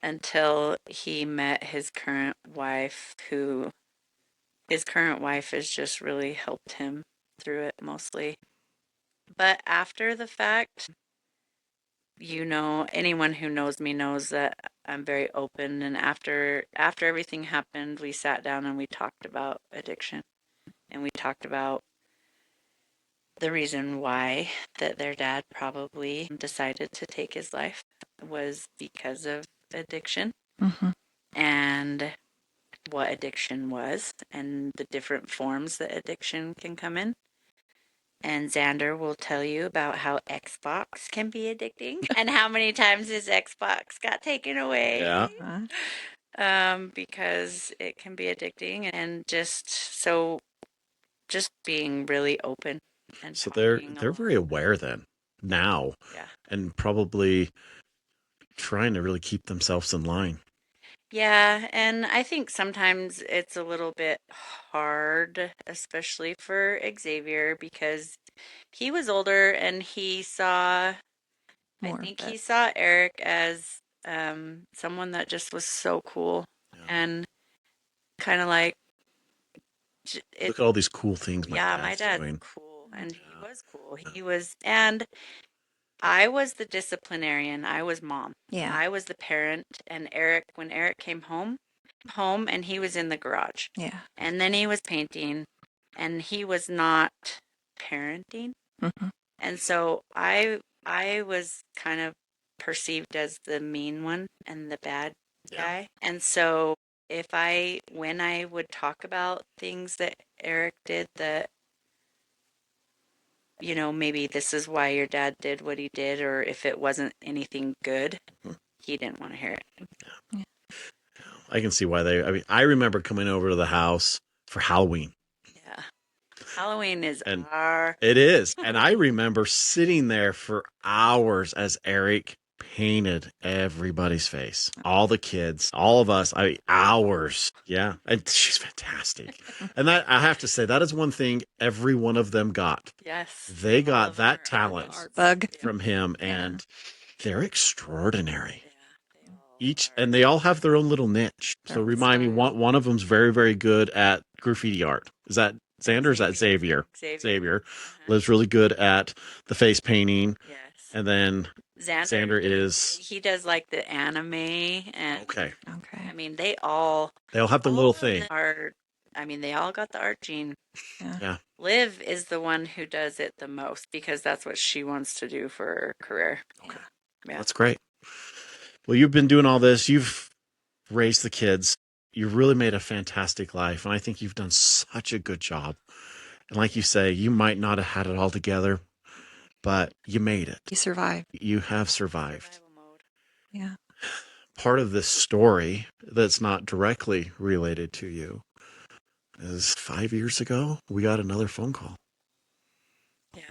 until he met his current wife, who his current wife has just really helped him through it mostly. But after the fact, anyone who knows me knows that I'm very open. And after everything happened, we sat down and we talked about addiction, and we talked about the reason why that their dad probably decided to take his life was because of addiction, Mm-hmm. and what addiction was and the different forms that addiction can come in. And Xander will tell you about how Xbox can be addicting and how many times his Xbox got taken away. Yeah. Because it can be addicting, and just being really open and So talking they're very along. aware then now, Yeah. and probably trying to really keep themselves in line. Yeah, and I think sometimes it's a little bit hard, especially for Xavier, because he was older and I More think of he it. saw Eric as someone that just was so cool Yeah. and kind of like, Look at all these cool things my yeah, my dad's dad's doing. cool, and he Yeah. was cool. And I was the disciplinarian. I was mom. Yeah. I was the parent, and when Eric came home, and he was in the garage. Yeah. And then he was painting, and he was not parenting. Mm-hmm. And so I was kind of perceived as the mean one and the bad Yeah. guy. And so when I would talk about things that Eric did that, maybe this is why your dad did what he did, or if it wasn't anything good, he didn't want to hear it. Yeah. I can see why I remember coming over to the house for Halloween. Yeah. Halloween is And our. It is. And I remember sitting there for hours as Eric painted everybody's face. All the kids, all of us, hours. Yeah. And she's fantastic. And that, I have to say, that is one thing every one of them got. Yes. They all got of them that are talent artists. Bug. from him, and they're extraordinary. Yeah, they all are. And they all have their own little niche. So Their remind me, style. one of them's very, very good at graffiti art. Is that Xander or is that Xavier? Xavier lives really good at the face painting. Yes. And then Xander he does like the anime, and okay. Okay. I mean they all They'll have the all little of them thing. they all got the art gene. Yeah. Liv is the one who does it the most because that's what she wants to do for her career. Okay. Yeah. That's great. Well, you've been doing all this. You've raised the kids. You've really made a fantastic life. And I think you've done such a good job. And like you say, you might not have had it all together, but you made it. You survived. You have survived. Survival mode. Yeah. Part of this story that's not directly related to you is 5 years ago, we got another phone call. Yeah.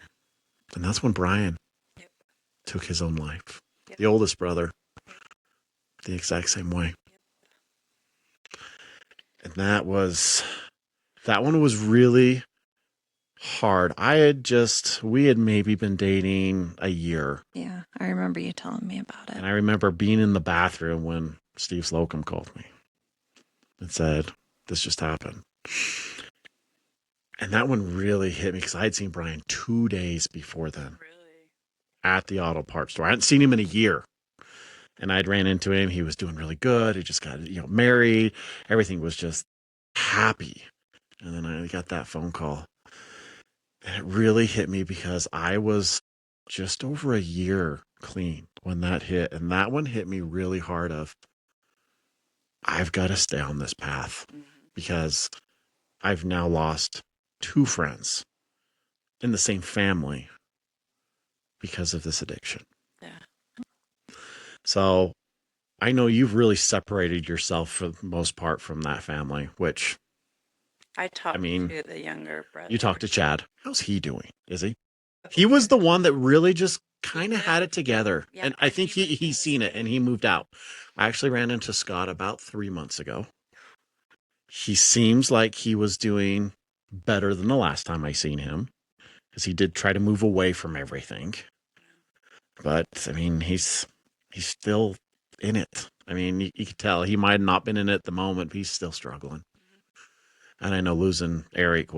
And that's when Brian Yep. took his own life. Yep. The oldest brother, the exact same way. Yep. And that one was really hard. We had maybe been dating a year. Yeah. I remember you telling me about it. And I remember being in the bathroom when Steve Slocum called me and said, this just happened. And that one really hit me because I had seen Brian 2 days before then. Really? At the auto parts store. I hadn't seen him in a year. And I'd ran into him. He was doing really good. He just got, married. Everything was just happy. And then I got that phone call. And it really hit me because I was just over a year clean when that hit. And that one hit me really hard I've got to stay on this path because I've now lost 2 friends in the same family because of this addiction. Yeah. So I know you've really separated yourself for the most part from that family, which I talked to the younger brother. You talked to Chad. How's he doing? Is he? He was the one that really just kind of had it together. Yeah, And I think he's seen it and he moved out. I actually ran into Scott about 3 months ago. He seems like he was doing better than the last time I seen him because he did try to move away from everything. But I mean, he's still in it. I mean, you could tell he might have not been in it at the moment, but he's still struggling. And I know losing Eric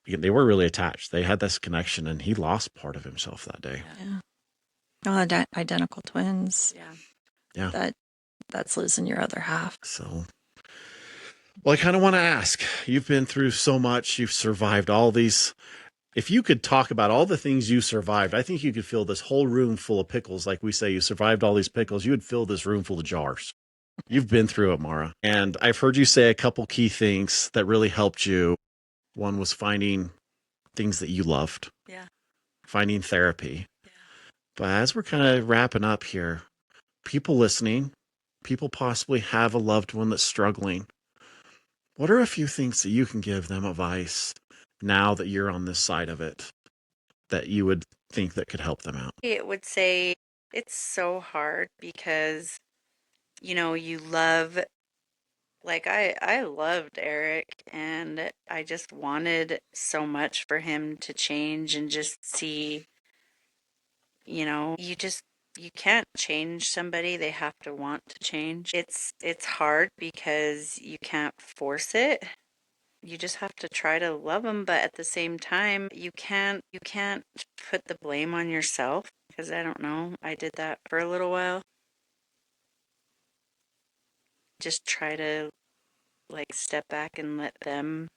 they were really attached. They had this connection and he lost part of himself that day. Yeah. Oh, identical twins. Yeah. Yeah. That's losing your other half. So, well, I kind of want to ask, you've been through so much, you've survived all these. If you could talk about all the things you survived, I think you could fill this whole room full of pickles. Like we say, you survived all these pickles. You would fill this room full of jars. You've been through it, Mara. And I've heard you say a couple key things that really helped you. One was finding things that you loved. Yeah. Finding therapy. Yeah. But as we're kind of wrapping up here, people listening, people possibly have a loved one that's struggling. What are a few things that you can give them advice now that you're on this side of it that you would think that could help them out? It would say it's so hard because, you love, like I loved Eric and I just wanted so much for him to change and just see, you can't change somebody. They have to want to change. It's hard because you can't force it. You just have to try to love them, but at the same time, you can't put the blame on yourself because I don't know. I did that for a little while. Just try to like step back and let them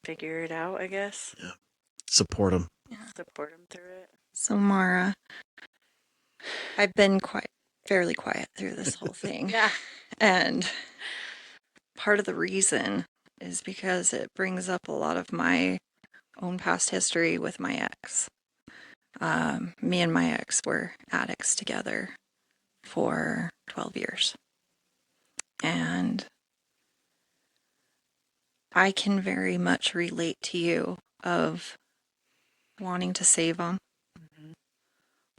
figure it out, I guess. Yeah. Support them. Yeah. Support them through it. So Mara, I've been fairly quiet through this whole thing. Yeah. And part of the reason is because it brings up a lot of my own past history with my ex. Me and my ex were addicts together for 12 years. And I can very much relate to you of wanting to save them,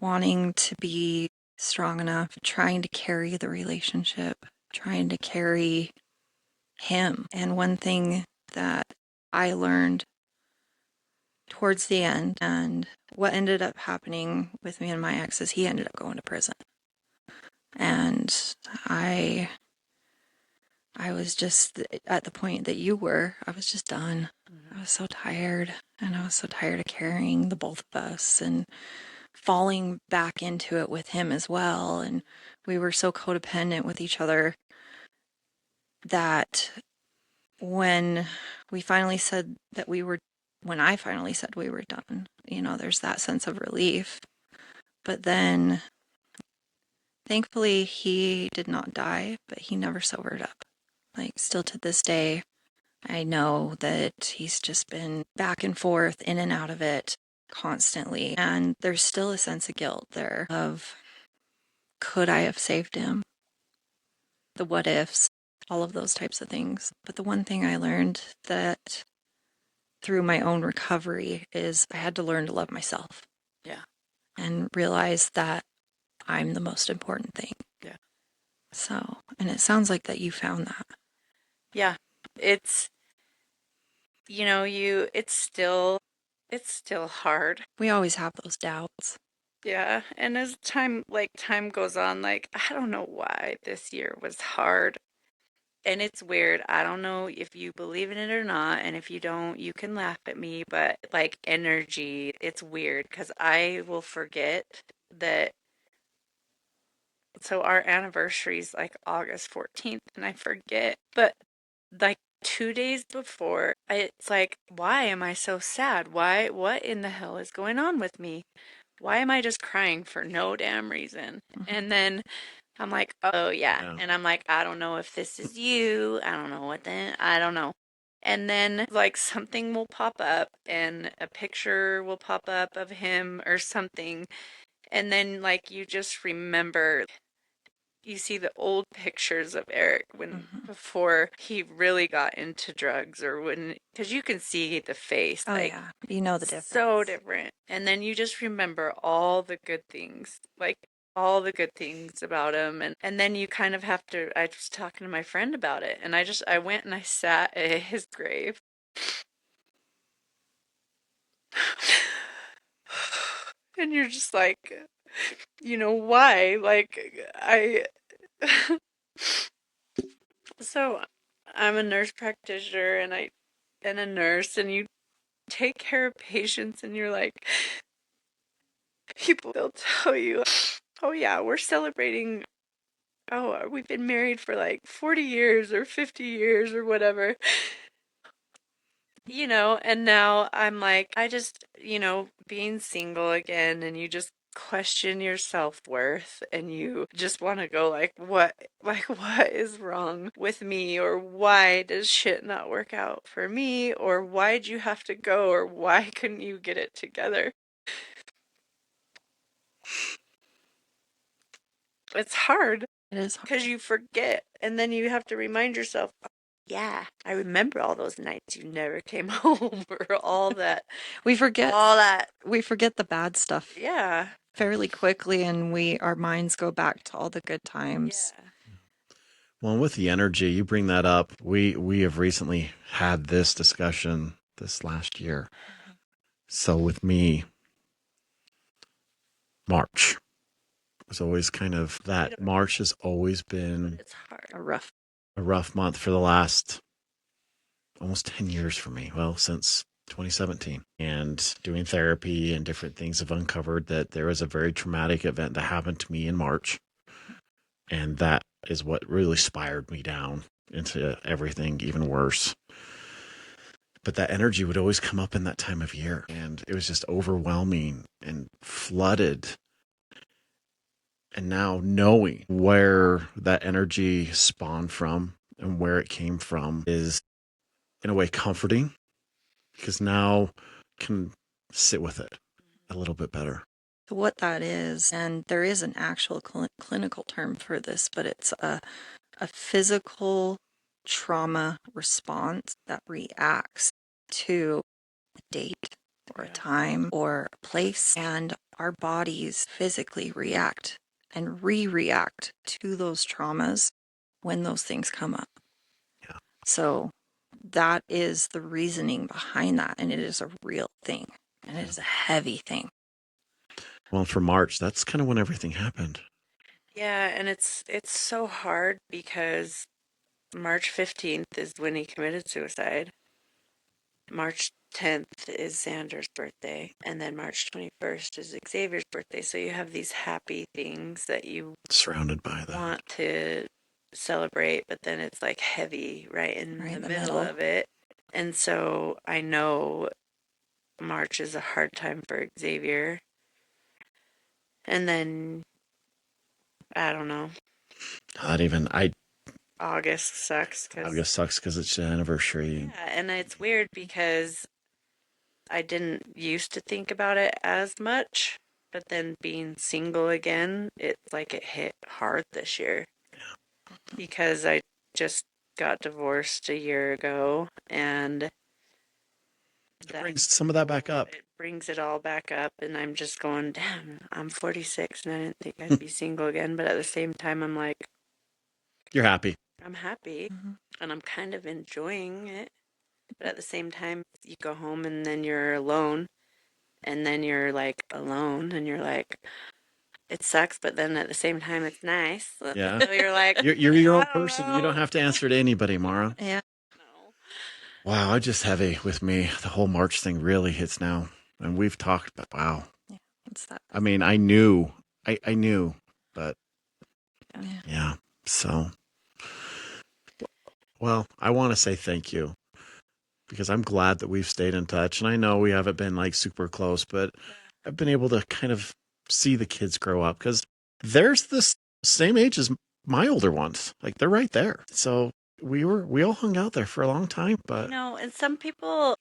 wanting to be strong enough, trying to carry the relationship, trying to carry him. And one thing that I learned towards the end, and what ended up happening with me and my ex, is he ended up going to prison. And I was just at the point that you were. I was just done. I was so tired, and I was so tired of carrying the both of us and falling back into it with him as well. And we were so codependent with each other that when we finally said that when I finally said we were done, there's that sense of relief. But then, thankfully, he did not die, but he never sobered up. Like, still to this day, I know that he's just been back and forth, in and out of it constantly. And there's still a sense of guilt there of, could I have saved him? The what ifs, all of those types of things. But the one thing I learned that through my own recovery is I had to learn to love myself. Yeah. And realize that I'm the most important thing. Yeah. So, and it sounds like that you found that. Yeah. It's, it's still hard. We always have those doubts. Yeah. And as time goes on, like, I don't know why this year was hard. And it's weird. I don't know if you believe in it or not. And if you don't, you can laugh at me. But like energy, it's weird because I will forget that. So our anniversary is like August 14th, and I forget. But like 2 days before, it's like, why am I so sad? What in the hell is going on with me? Why am I just crying for no damn reason? And then I'm like, oh yeah. And I'm like, I don't know if this is you. I don't know I don't know. And then like something will pop up and a picture will pop up of him or something. And then like you just remember, you see the old pictures of Eric before he really got into drugs, or because you can see the face. Oh, like, yeah. You know the difference. So different. And then you just remember all the good things, like all the good things about him. And then you kind of have to, I was talking to my friend about it, and I went and I sat at his grave. And you're just like, why? Like, so I'm a nurse practitioner and a nurse, and you take care of patients, and you're like, people, they'll tell you, oh yeah, we're celebrating, oh, we've been married for like 40 years or 50 years or whatever. And now I'm like, I just, being single again, and you just question your self-worth, and you just want to go what is wrong with me, or why does shit not work out for me, or why'd you have to go, or why couldn't you get it together? It's hard It is hard. because you forget, and then you have to remind yourself, yeah, I remember all those nights you never came home, or all that, We forget all that. we forget the bad stuff Yeah. fairly quickly, and our minds go back to all the good times. Yeah. Well, with the energy, you bring that up. We have recently had this discussion this last year. So with me, March was always kind of that. March has always been It's hard. A a rough month for the last almost 10 years for me. Well, since 2017. And doing therapy and different things have uncovered that there was a very traumatic event that happened to me in March. And that is what really spiraled me down into everything even worse. But that energy would always come up in that time of year. And it was just overwhelming and flooded. And now knowing where that energy spawned from and where it came from is in a way comforting, because now can sit with it a little bit better. What that is, and there is an actual clinical term for this, but it's a physical trauma response that reacts to a date or a time or a place, and our bodies physically react and react to those traumas when those things come up. Yeah. So that is the reasoning behind that, and it is a real thing, and it is a heavy thing. Well, for March, that's kind of when everything happened. Yeah, and it's so hard because March 15th is when he committed suicide. March 10th is Xander's birthday, and then March 21st is Xavier's birthday. So you have these happy things that you Surrounded by that. want to celebrate, but then it's like heavy right in the middle of it. And so I know March is a hard time for Xavier. And then I don't know. August sucks because it's the anniversary. Yeah, and it's weird because I didn't used to think about it as much, but then being single again, it's like it hit hard this year. Yeah. Because I just got divorced a year ago, and it brings some of that back up. It brings it all back up, and I'm just going, damn, I'm 46 and I didn't think I'd be single again, but at the same time I'm like, you're happy. I'm happy, and I'm kind of enjoying it. But at the same time, you go home and then you're alone, and then you're like alone, and you're like, it sucks, but then at the same time, it's nice. Yeah. So you're like, you're your own person. You don't have to answer to anybody, Mara. Yeah. No. Wow, it's just heavy with me. The whole March thing really hits now. And we've talked about, wow. Yeah, what's that? I mean, I knew, but Yeah. yeah. So, well, I want to say thank you, because I'm glad that we've stayed in touch. And I know we haven't been like super close, but I've been able to kind of see the kids grow up, because there's this same age as my older ones. Like, they're right there. So we all hung out there for a long time, but And some people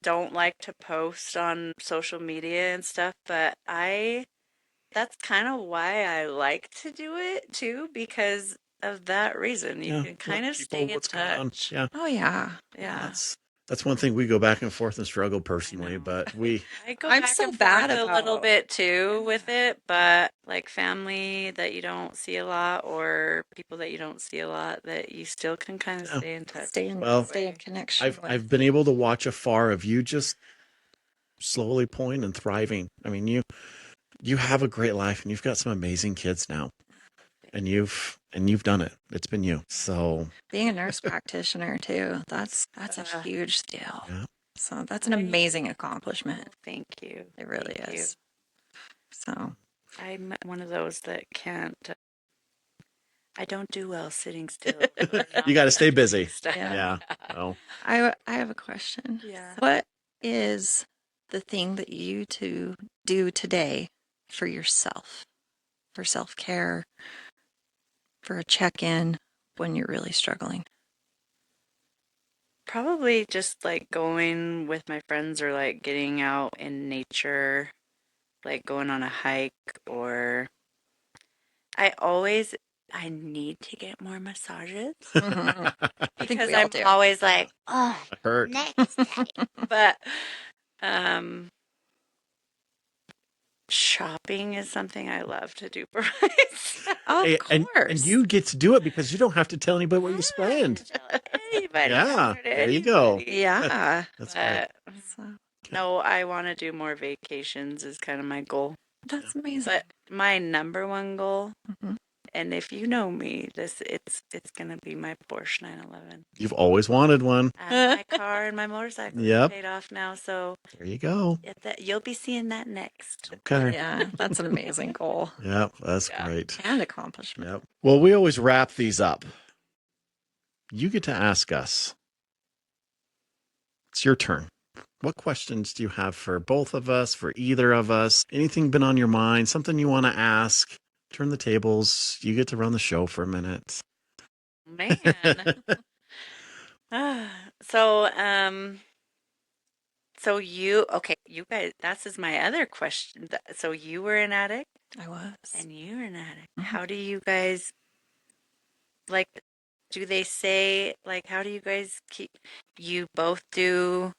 don't like to post on social media and stuff, but that's kind of why I like to do it too, because of that reason. You can kind of stay in touch. Yeah. Oh yeah. Yeah. That's one thing we go back and forth and struggle personally, but I'm so bad a little bit too with it, but like family that you don't see a lot, or people that you don't see a lot, that you still can kind of stay in touch. Stay in connection. I've been able to watch afar of you just slowly pulling and thriving. I mean, you have a great life, and you've got some amazing kids now. And you've done it. It's been you. So being a nurse practitioner too, that's a huge deal. Yeah. So that's an amazing accomplishment. Thank you. It really is. So I'm one of those that can't. I don't do well sitting still. You got to stay busy. Yeah. Yeah. Oh, I have a question. Yeah. What is the thing that you two do today for yourself, for self-care, for a check-in when you're really struggling? Probably just like going with my friends or like getting out in nature, like going on a hike or I need to get more massages Mhm. I think because we all I'm do. always like, oh, hurt. next day. But um shopping is something I love to do for myself. Of Hey, course. and you get to do it because you don't have to tell anybody what you spend. Tell anybody. Yeah, Or to there you go. anybody. Yeah. That's right. But So no, I want to do more vacations is kind of my goal. that's amazing. But my number one goal, Mhm. and if you know me, it's gonna be my Porsche 911. You've always wanted one. And my car and my motorcycle Yep. are paid off now, so There you go. you'll be seeing that next. Okay. Yeah, that's an amazing goal Yep, that's Yeah. great. and accomplishment. Yep. Well, we always wrap these up. You get to ask us. It's your turn. What questions do you have for both of us, for either of us? Anything been on your mind? Something you want to ask? Turn the tables. You get to run the show for a minute. Man. So, so you guys, that's is my other question. So you were an addict I was. and you're an addict. Mhm. How do you guys like, do they say, like, how do you guys you both do?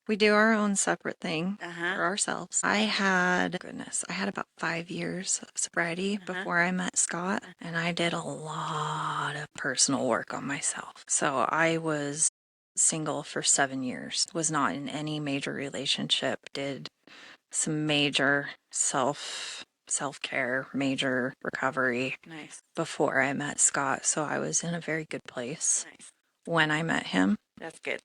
We do our own separate thing Uh-huh. for ourselves. I had about 5 years of sobriety before I met Scott, and I did a lot of personal work on myself. So I was single for 7 years, was not in any major relationship, did some major self-care, major recovery Nice. before I met Scott. So I was in a very good place Nice. when I met him. That's good.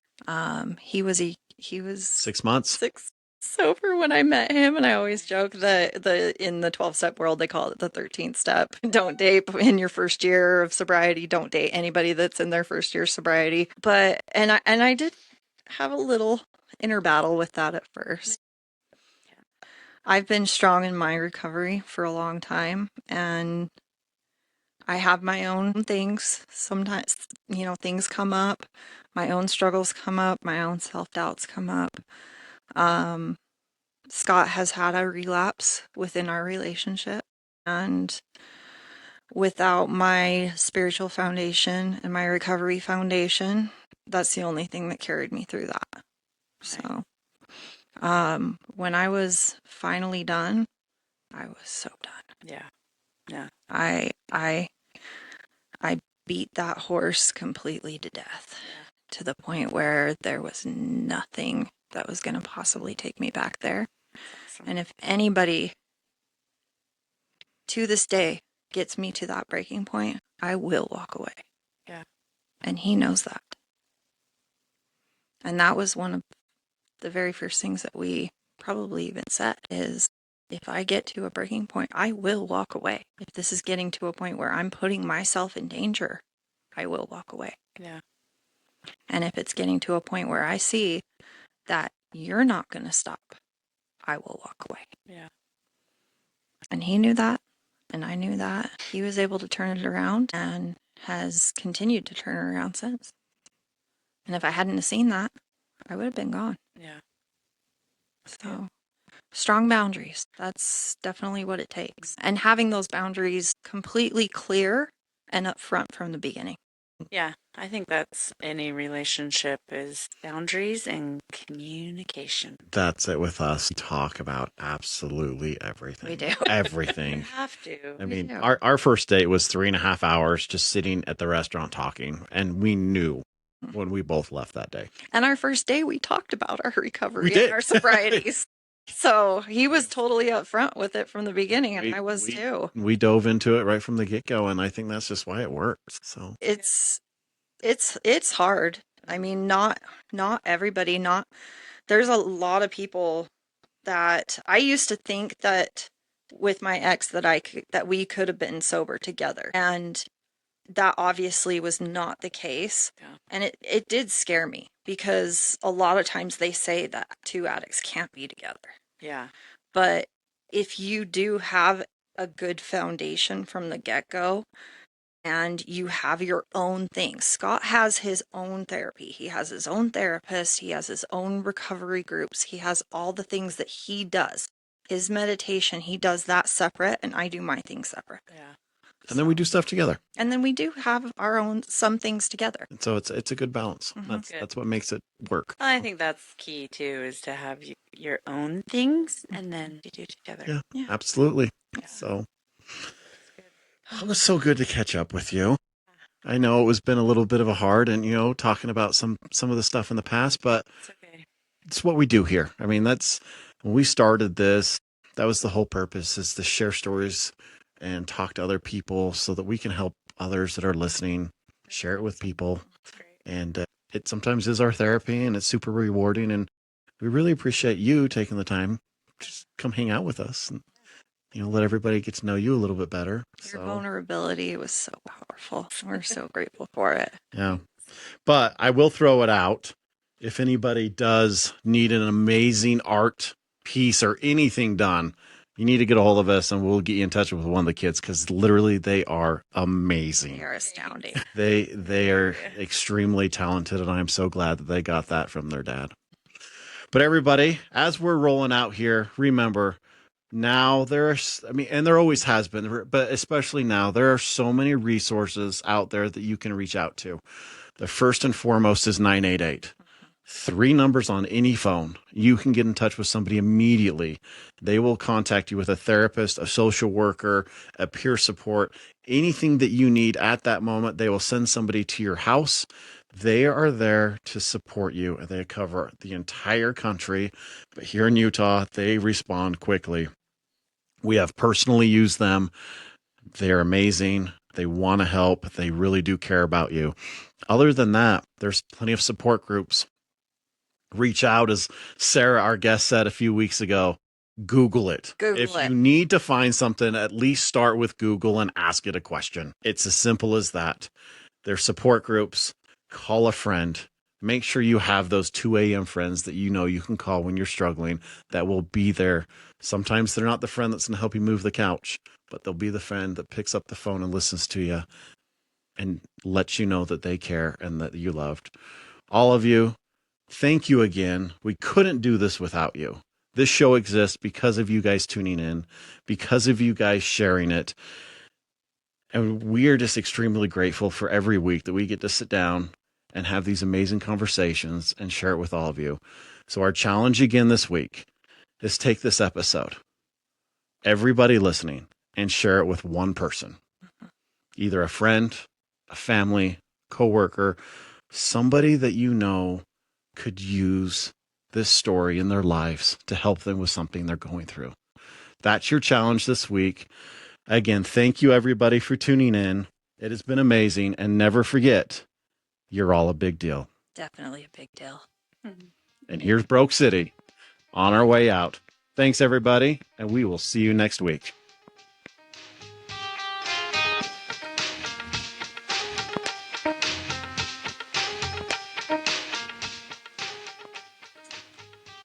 He was 6 months. 6 sober when I met him, and I always joke that in the 12-step world they call it the 13th step. Don't date in your first year of sobriety. Don't date anybody that's in their first year of sobriety. But I did have a little inner battle with that at first. I've been strong in my recovery for a long time, and I have my own things. Sometimes, things come up. My own struggles come up. My own self-doubts come up. Scott has had a relapse within our relationship, and without my spiritual foundation and my recovery foundation, that's the only thing that carried me through that. So, when I was finally done, I was so done. Yeah. Yeah. I beat that horse completely to death, to the point where there was nothing that was going to possibly take me back there. Awesome. And if anybody to this day gets me to that breaking point, I will walk away. Yeah. And he knows that. And that was one of the very first things that we probably even said is, if I get to a breaking point, I will walk away. If this is getting to a point where I'm putting myself in danger, I will walk away. Yeah. And if it's getting to a point where I see that you're not going to stop, I will walk away. Yeah. And he knew that, and I knew that. He was able to turn it around and has continued to turn it around since. And if I hadn't have seen that, I would have been gone. Yeah. So, strong boundaries. That's definitely what it takes. And having those boundaries completely clear and upfront from the beginning. Yeah, I think that's any relationship is boundaries and communication. That's it with us. We talk about absolutely everything. We do. Everything. You have to. I mean, do. our first date was 3.5 hours just sitting at the restaurant talking, and we knew when we both left that day. And our first day, we talked about our recovery We did. and our sobrieties. So he was totally upfront with it from the beginning, and I was too. We dove into it right from the get-go, and I think that's just why it works. So It's hard. I mean, not everybody, there's a lot of people that I used to think that with my ex that we could have been sober together. And that obviously was not the case. Yeah. And it did scare me because a lot of times they say that two addicts can't be together. Yeah. But if you do have a good foundation from the get-go and you have your own thing, Scott has his own therapy. He has his own therapist. He has his own recovery groups. He has all the things that he does. His meditation, he does that separate, and I do my thing separate. Yeah. And then we do stuff together. And then we do have our own some things together. And so it's a good balance. That's what makes it work. Well, I think that's key too, is to have your own things and then you do it together. Yeah, absolutely. Yeah. So it was so good to catch up with you. I know it was been a little bit of a hard and, talking about some of the stuff in the past, but It's okay. it's what we do here. I mean, that's when we started this, that was the whole purpose, is to share stories and talk to other people so that we can help others that are listening, share it with people. That's great. And it sometimes is our therapy, and it's super rewarding. And we really appreciate you taking the time to just come hang out with us and, let everybody get to know you a little bit better. Your vulnerability was so powerful. We're so grateful for it. Yeah. But I will throw it out. If anybody does need an amazing art piece or anything done, you need to get a hold of us and we'll get you in touch with one of the kids, because literally they are amazing. They are astounding. They are extremely talented, and I'm so glad that they got that from their dad. But everybody, as we're rolling out here, remember, now and there always has been, but especially now, there are so many resources out there that you can reach out to. The first and foremost is 988. 3 numbers on any phone. You can get in touch with somebody immediately. They will contact you with a therapist, a social worker, a peer support, anything that you need at that moment. They will send somebody to your house. They are there to support you. They cover the entire country, but here in Utah, they respond quickly. We have personally used them. They're amazing. They want to help. They really do care about you. Other than that, there's plenty of support groups. Reach out, as Sarah, our guest, said a few weeks ago. Google it. If you need to find something, at least start with Google and ask it a question. It's as simple as that. There's support groups. Call a friend. Make sure you have those 2 a.m. friends that you can call when you're struggling, that will be there. Sometimes they're not the friend that's going to help you move the couch, but they'll be the friend that picks up the phone and listens to you and lets you know that they care and that you loved. All of you, thank you again. We couldn't do this without you. This show exists because of you guys tuning in, because of you guys sharing it. And we are just extremely grateful for every week that we get to sit down and have these amazing conversations and share it with all of you. So our challenge again this week is take this episode, everybody listening, and share it with one person, either a friend, a family, coworker, somebody that could use this story in their lives to help them with something they're going through. That's your challenge this week. Again, thank you everybody for tuning in. It has been amazing. And never forget, you're all a big deal. Definitely a big deal. And here's Broke City on our way out. Thanks everybody, and we will see you next week.